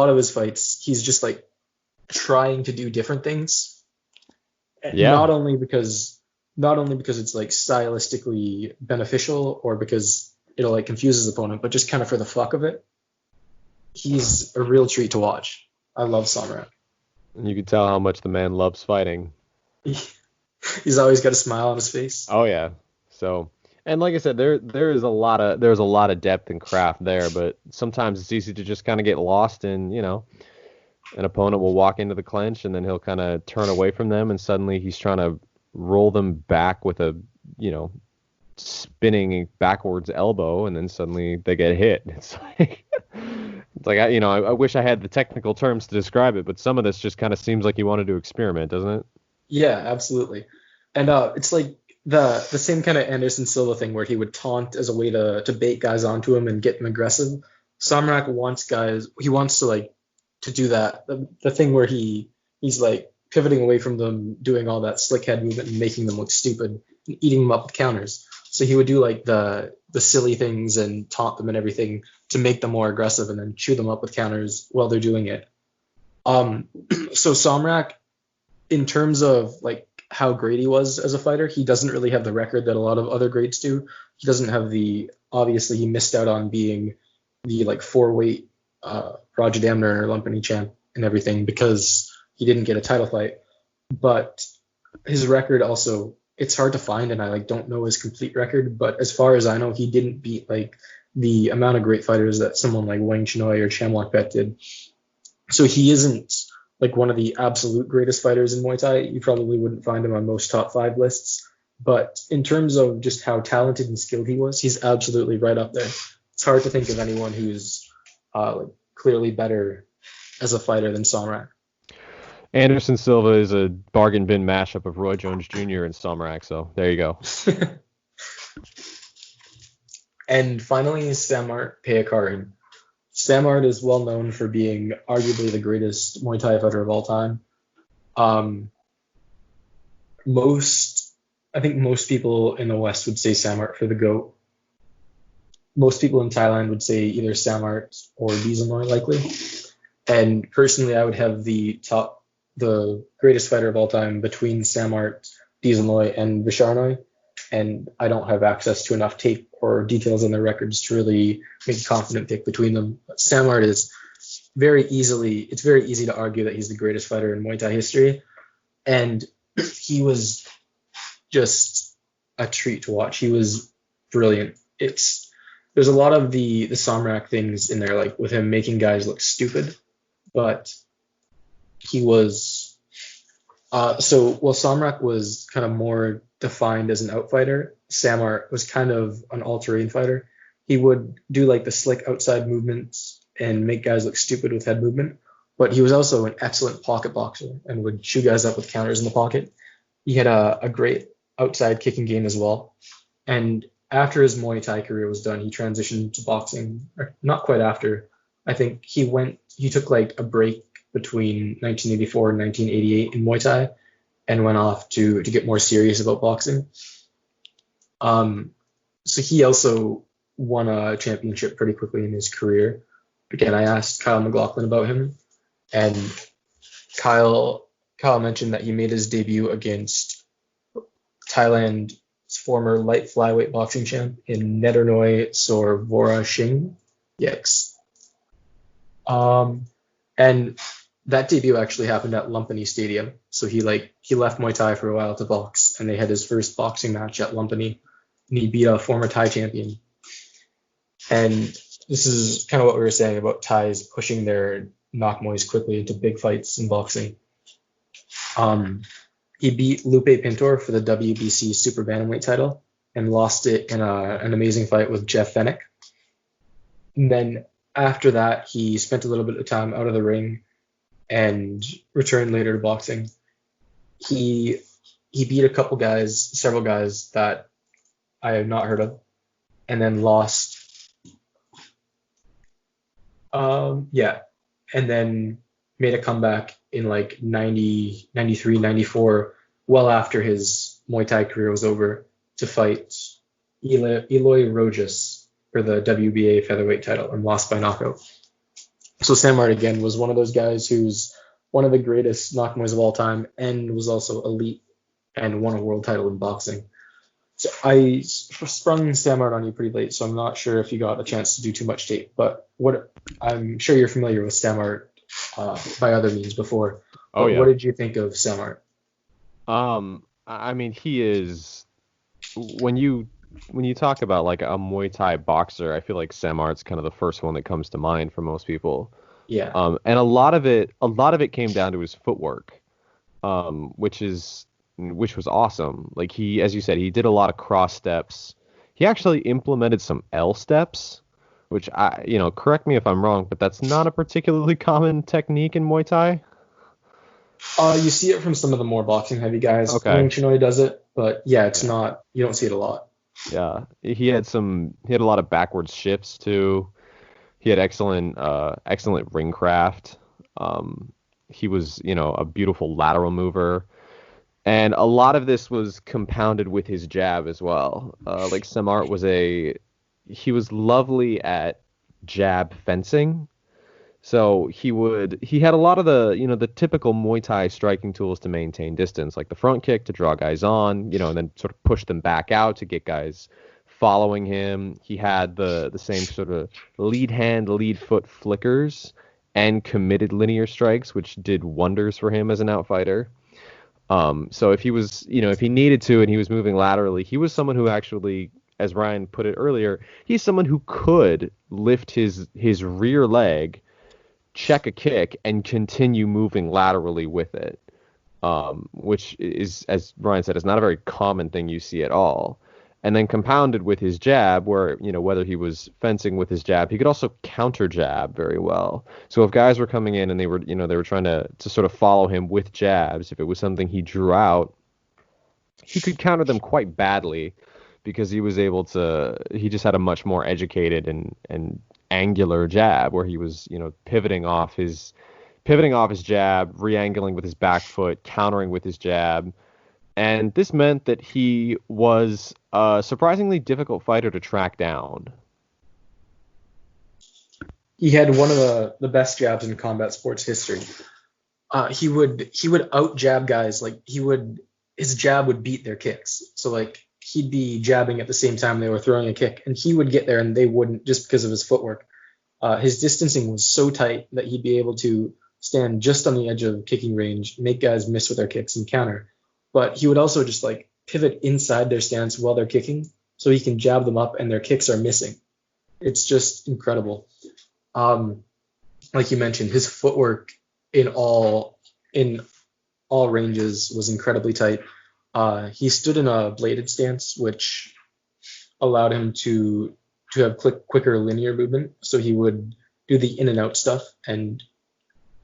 of his fights, he's just like trying to do different things. Yeah. Not only because it's like stylistically beneficial or because it'll like confuse his opponent, but just kind of for the fuck of it. He's a real treat to watch. I love Somrak. And you can tell how much the man loves fighting. He's always got a smile on his face. Oh yeah. So, and like I said, there's a lot of depth and craft there, but sometimes it's easy to just kind of get lost in, an opponent will walk into the clinch and then he'll kind of turn away from them, and suddenly he's trying to roll them back with a, spinning backwards elbow, and then suddenly they get hit. It's like I wish I had the technical terms to describe it, but some of this just kind of seems like you wanted to experiment, doesn't it? Yeah, absolutely. And it's like the same kind of Anderson Silva thing where he would taunt as a way to bait guys onto him and get them aggressive. Samrak wants to do that. The thing where he's like pivoting away from them, doing all that slick head movement and making them look stupid and eating them up with counters. So he would do like the silly things and taunt them and everything to make them more aggressive, and then chew them up with counters while they're doing it. So Somrak, in terms of like how great he was as a fighter, he doesn't really have the record that a lot of other greats do. He doesn't have obviously he missed out on being the like 4-weight Roger Damner Lumpini champ and everything because he didn't get a title fight. But his record also, it's hard to find, and I like don't know his complete record, but as far as I know, he didn't beat like the amount of great fighters that someone like Wang, Chinoy, or Chamlak Bet did. So he isn't like one of the absolute greatest fighters in Muay Thai. You probably wouldn't find him on most top 5 lists, but in terms of just how talented and skilled he was, he's absolutely right up there. It's hard to think of anyone who's like clearly better as a fighter than Somrak. Anderson Silva is a bargain bin mashup of Roy Jones Jr. and Somrak, so there you go. And finally, Samart Payakaroon. Samart is well known for being arguably the greatest Muay Thai fighter of all time. I think most people in the West would say Samart for the GOAT. Most people in Thailand would say either Samart or Dizanoy likely. And personally, I would have the greatest fighter of all time between Samart, Dizanoy, and Visharnoy. and I don't have access to enough tape or details on their records to really make a confident pick between them. But Samart is it's very easy to argue that he's the greatest fighter in Muay Thai history, and he was just a treat to watch. He was brilliant. There's a lot of the Somrak things in there, like with him making guys look stupid, but he was while Somrak was kind of more defined as an outfighter, Samart was kind of an all-terrain fighter. He would do like the slick outside movements and make guys look stupid with head movement, but he was also an excellent pocket boxer and would chew guys up with counters in the pocket. He had a great outside kicking game as well. And after his Muay Thai career was done, he transitioned to boxing, or not quite after. I think he took like a break between 1984 and 1988 in Muay Thai and went off to get more serious about boxing. So he also won a championship pretty quickly in his career. Again, I asked Kyle McLaughlin about him, and Kyle mentioned that he made his debut against Thailand's former light flyweight boxing champ in Nedernoy Sorvorashing. Yikes. And that debut actually happened at Lumpini Stadium. So he left Muay Thai for a while to box, and they had his first boxing match at Lumpini, and he beat a former Thai champion. And this is kind of what we were saying about Thais pushing their knock moys quickly into big fights in boxing. He beat Lupe Pintor for the WBC Super Bantamweight title and lost it in an amazing fight with Jeff Fennick. And then after that, he spent a little bit of time out of the ring and returned later to boxing. He beat several guys that I have not heard of, and then lost. And then made a comeback in like 90, 93, 94, well after his Muay Thai career was over, to fight Eloy Rojas for the WBA featherweight title and lost by knockout. So Samart, again, was one of those guys who's one of the greatest knock moys of all time and was also elite and won a world title in boxing. So I sprung Samart on you pretty late, so I'm not sure if you got a chance to do too much tape, but I'm sure you're familiar with Samart by other means before. Oh, yeah. What did you think of Samart? I mean, he is, when you talk about like a Muay Thai boxer, I feel like Samart's kind of the first one that comes to mind for most people. Yeah. And a lot of it came down to his footwork, which was awesome. Like as you said, he did a lot of cross steps. He actually implemented some L steps, which correct me if I'm wrong, but that's not a particularly common technique in Muay Thai. You see it from some of the more boxing heavy guys. Okay. Chinoy does it, but yeah, it's not. You don't see it a lot. Yeah, he had a lot of backwards shifts too. He had excellent ring craft. He was, a beautiful lateral mover. And a lot of this was compounded with his jab as well. Like Samart he was lovely at jab fencing. So he had a lot of the typical Muay Thai striking tools to maintain distance, like the front kick to draw guys on, and then sort of push them back out to get guys following him. He had the same sort of lead hand, lead foot flickers and committed linear strikes, which did wonders for him as an outfighter. So if he was, if he needed to and he was moving laterally, he was someone who actually, as Ryan put it earlier, he's someone who could lift his rear leg, check a kick, and continue moving laterally with it, which is, as Ryan said, is not a very common thing you see at all. And then compounded with his jab, where, whether he was fencing with his jab, he could also counter jab very well. So if guys were coming in and they were trying to sort of follow him with jabs, if it was something he drew out, he could counter them quite badly, because he just had a much more educated and angular jab, where he was, pivoting off his jab, re-angling with his back foot, countering with his jab. And this meant that he was a surprisingly difficult fighter to track down. He had one of the best jabs in combat sports history. He would out jab guys, like his jab would beat their kicks. So like he'd be jabbing at the same time they were throwing a kick, and he would get there and they wouldn't, just because of his footwork. His distancing was so tight that he'd be able to stand just on the edge of kicking range, make guys miss with their kicks and counter. But he would also just like pivot inside their stance while they're kicking, so he can jab them up and their kicks are missing. It's just incredible. Like you mentioned, his footwork in all ranges was incredibly tight. He stood in a bladed stance, which allowed him to have quicker linear movement. So he would do the in and out stuff. And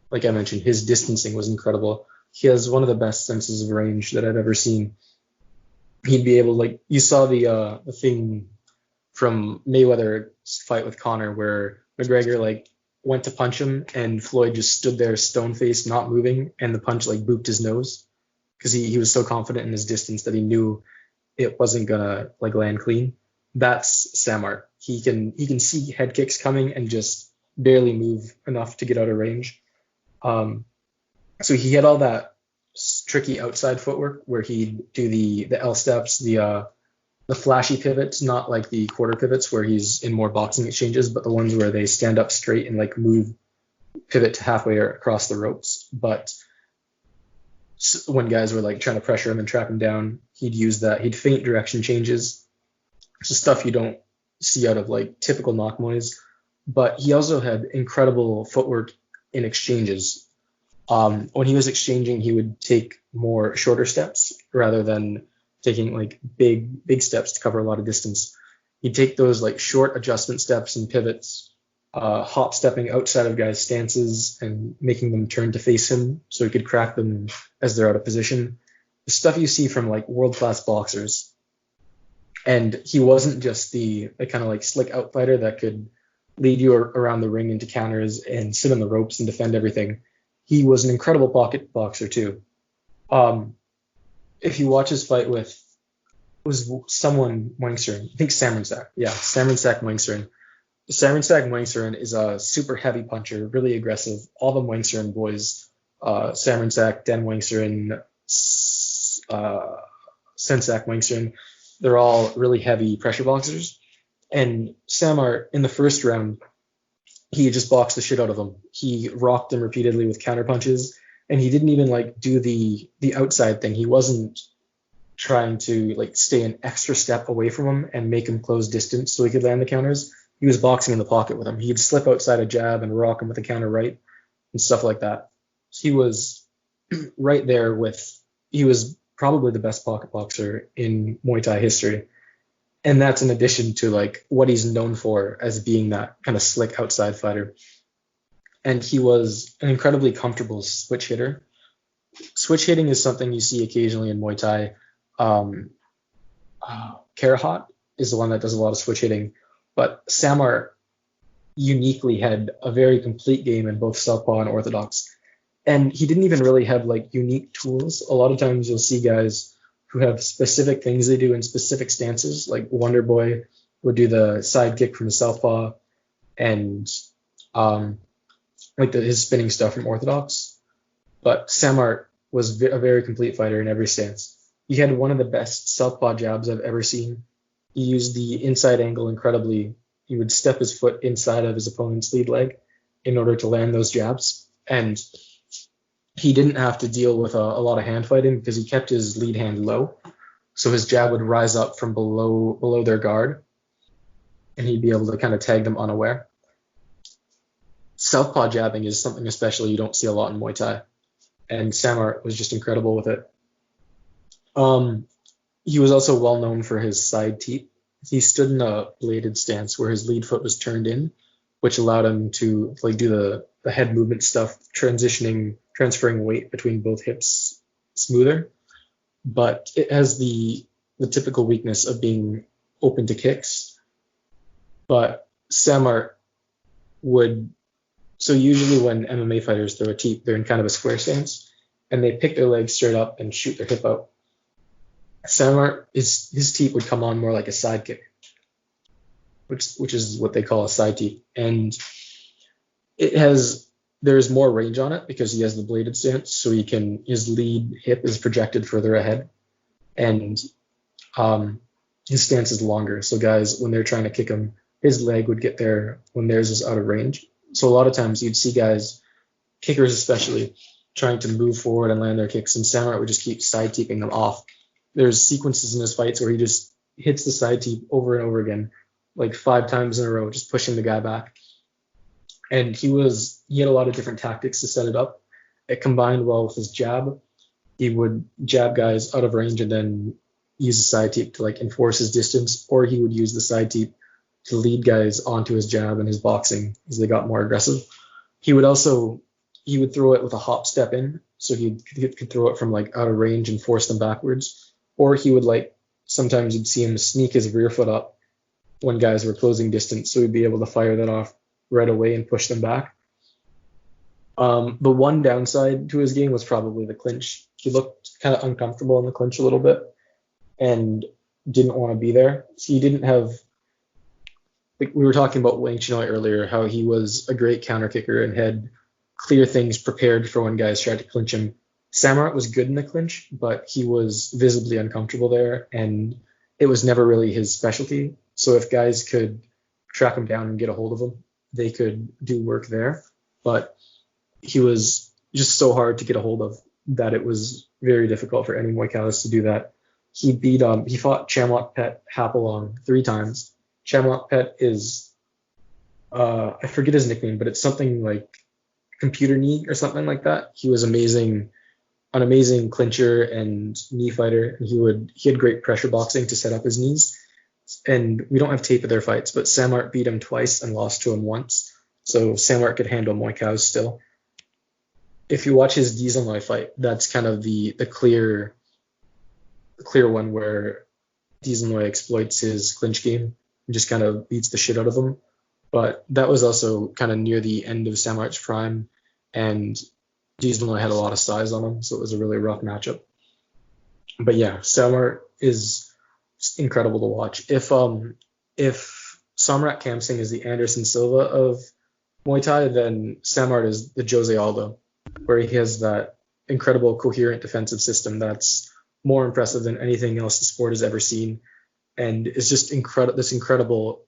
like I mentioned, his distancing was incredible. He has one of the best senses of range that I've ever seen. He'd be able, like, you saw the thing from Mayweather's fight with Conor where McGregor like went to punch him and Floyd just stood there stone faced, not moving, and the punch like booped his nose because he was so confident in his distance that he knew it wasn't gonna like land clean. That's Samart. He can see head kicks coming and just barely move enough to get out of range. So he had all that tricky outside footwork where he'd do the L steps, the flashy pivots, not like the quarter pivots where he's in more boxing exchanges, but the ones where they stand up straight and like move, pivot to halfway across the ropes. But when guys were like trying to pressure him and trap him down, he'd use that. He'd feint direction changes. It's just stuff you don't see out of like typical knock moys. But he also had incredible footwork in exchanges. When he was exchanging, he would take more shorter steps rather than taking like big steps to cover a lot of distance. He'd take those like short adjustment steps and pivots, hop stepping outside of guys' stances and making them turn to face him so he could crack them as they're out of position. The stuff you see from like world-class boxers. And he wasn't just the kind of like slick out fighter that could lead you around the ring into counters and sit on the ropes and defend everything. He was an incredible pocket boxer too. If you watch his fight with, was someone Wangsuren, I think Samart. Yeah, Samart Wangsuren. Samart Wangsuren is a super heavy puncher, really aggressive. All the Wangsuren boys, Samart, Dan Wangsuren, Sensak Wangsuren, they're all really heavy pressure boxers. And Samart, in the first round, he just boxed the shit out of him. He rocked him repeatedly with counter punches, and he didn't even like do the outside thing. He wasn't trying to like stay an extra step away from him and make him close distance so he could land the counters. He was boxing in the pocket with him. He'd slip outside a jab and rock him with a counter right and stuff like that. He was right there with, he was probably the best pocket boxer in Muay Thai history. And that's in addition to like what he's known for as being that kind of slick outside fighter. And he was an incredibly comfortable switch hitter. Switch hitting is something you see occasionally in Muay Thai. Karahat is the one that does a lot of switch hitting, but Samart uniquely had a very complete game in both Southpaw and Orthodox. And he didn't even really have like unique tools. A lot of times you'll see guys who have specific things they do in specific stances, like Wonder Boy would do the side kick from the Southpaw and like his spinning stuff from Orthodox. But Samart was a very complete fighter in every stance. He had one of the best Southpaw jabs I've ever seen. He used the inside angle incredibly. He would step his foot inside of his opponent's lead leg in order to land those jabs. And he didn't have to deal with a lot of hand fighting because he kept his lead hand low. So his jab would rise up from below their guard, and he'd be able to kind of tag them unaware. Southpaw jabbing is something especially you don't see a lot in Muay Thai, and Samart was just incredible with it. He was also well known for his side teep. He stood in a bladed stance where his lead foot was turned in, which allowed him to like do the head movement stuff, transferring weight between both hips smoother. But it has the typical weakness of being open to kicks. But Samart would, so usually when MMA fighters throw a teep, they're in kind of a square stance, and they pick their legs straight up and shoot their hip out. Samart, his teep would come on more like a side kick, which is what they call a side teep. And there's more range on it because he has the bladed stance, so his lead hip is projected further ahead. And his stance is longer. So guys, when they're trying to kick him, his leg would get there when theirs was out of range. So a lot of times you'd see guys, kickers especially, trying to move forward and land their kicks, and Samart would just keep side teeping them off. There's sequences in his fights where he just hits the side teep over and over again, like 5 times in a row, just pushing the guy back. And he had a lot of different tactics to set it up. It combined well with his jab. He would jab guys out of range and then use the side teep to like enforce his distance, or he would use the side teep to lead guys onto his jab and his boxing as they got more aggressive. He would throw it with a hop step in, so he could throw it from like out of range and force them backwards. Or he would sometimes you'd see him sneak his rear foot up when guys were closing distance, so he'd be able to fire that off right away and push them back. The one downside to his game was probably the clinch. He looked kind of uncomfortable in the clinch a little bit and didn't want to be there. So he didn't have, like we were talking about Wang Chinoy earlier, how he was a great counter kicker and had clear things prepared for when guys tried to clinch him. Samart was good in the clinch, but he was visibly uncomfortable there, and it was never really his specialty. So if guys could track him down and get a hold of him, they could do work there. But he was just so hard to get a hold of that it was very difficult for any Muay Thais to do that. He fought Chamlok Pet Hapalong 3 times. Chamlok Pet is, I forget his nickname, but it's something like Computer Knee or something like that. He was an amazing clincher and knee fighter. He had great pressure boxing to set up his knees. And we don't have tape of their fights, but Samart beat him twice and lost to him once. So Samart could handle Muay Thai still. If you watch his Dieselnoy fight, that's kind of the clear one where Dieselnoy exploits his clinch game and just kind of beats the shit out of him. But that was also kind of near the end of Samart's prime, and Dieselnoy had a lot of size on him, so it was a really rough matchup. But yeah, Samart is incredible to watch. If Somrak Khamsing is the Anderson Silva of Muay Thai, then Samart is the Jose Aldo, where he has that incredible coherent defensive system that's more impressive than anything else the sport has ever seen, and is just this incredible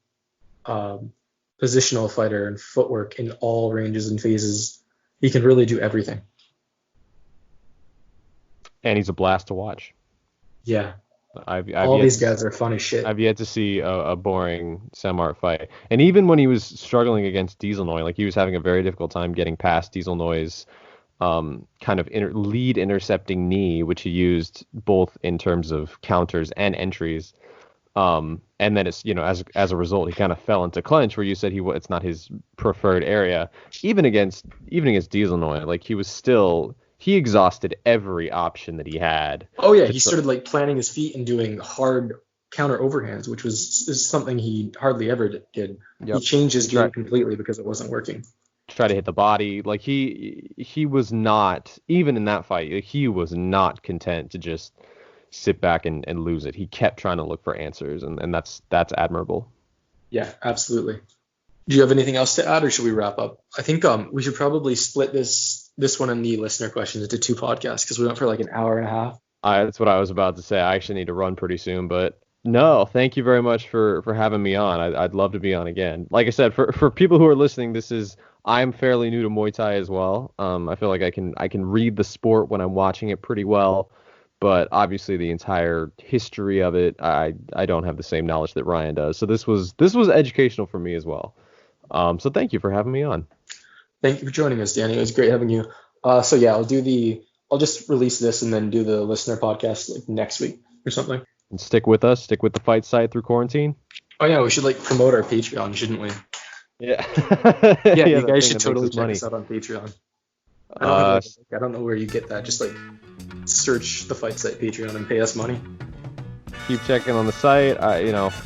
positional fighter and footwork in all ranges and phases. He can really do everything. And he's a blast to watch. Yeah. All these guys are fun as shit. I've yet to see a boring Samart fight. And even when he was struggling against Dieselnoy, like he was having a very difficult time getting past Dieselnoy's kind of lead intercepting knee, which he used both in terms of counters and entries. And then it's, as a result, he kind of fell into clinch, where you said it's not his preferred area. Even against Dieselnoy, like he exhausted every option that he had. Oh yeah, he started planting his feet and doing hard counter overhands, which is something he hardly ever did. Yep. He changed his game completely because it wasn't working. Try to hit the body. Like he was not, even in that fight, he was not content to just sit back and lose it. He kept trying to look for answers, and that's admirable. Yeah, absolutely. Do you have anything else to add, or should we wrap up? I think we should probably split this one and the listener questions into 2 podcasts, because we went for like an hour and a half. That's what I was about to say. I actually need to run pretty soon, but no, thank you very much for having me on. I'd love to be on again. Like I said, for people who are listening, I'm fairly new to Muay Thai as well. I feel like I can read the sport when I'm watching it pretty well, but obviously the entire history of it, I don't have the same knowledge that Ryan does. So this was educational for me as well. So thank you for having me on. Thank you for joining us, Danny. It was great having you. So yeah, I'll just release this and then do the listener podcast next week or something. And stick with us. Stick with the fight site through quarantine. Oh yeah, we should promote our Patreon, shouldn't we? Yeah. Yeah, you guys should totally check us out on Patreon. I don't know where you get that. Just search the fight site Patreon and pay us money. Keep checking on the site.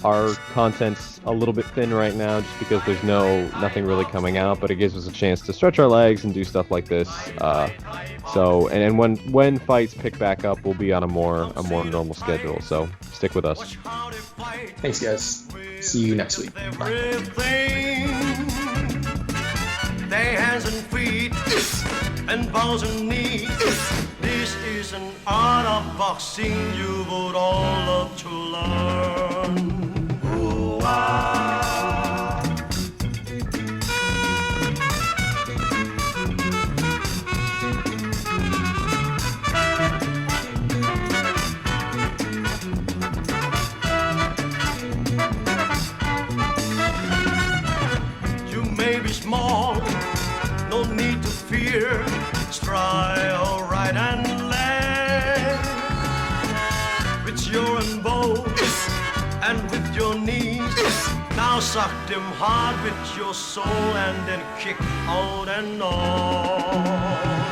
Our content's a little bit thin right now just because there's nothing really coming out, but it gives us a chance to stretch our legs and do stuff like this. And when fights pick back up, we'll be on a more normal schedule. So stick with us. Thanks, guys. See you next week. Bye. Their hands and feet and balls and knees. This is an art of boxing you would all love to learn. small, no need to fear. Try all right and left with your own bow and with your knees. Now suck them hard with your soul and then kick out and on.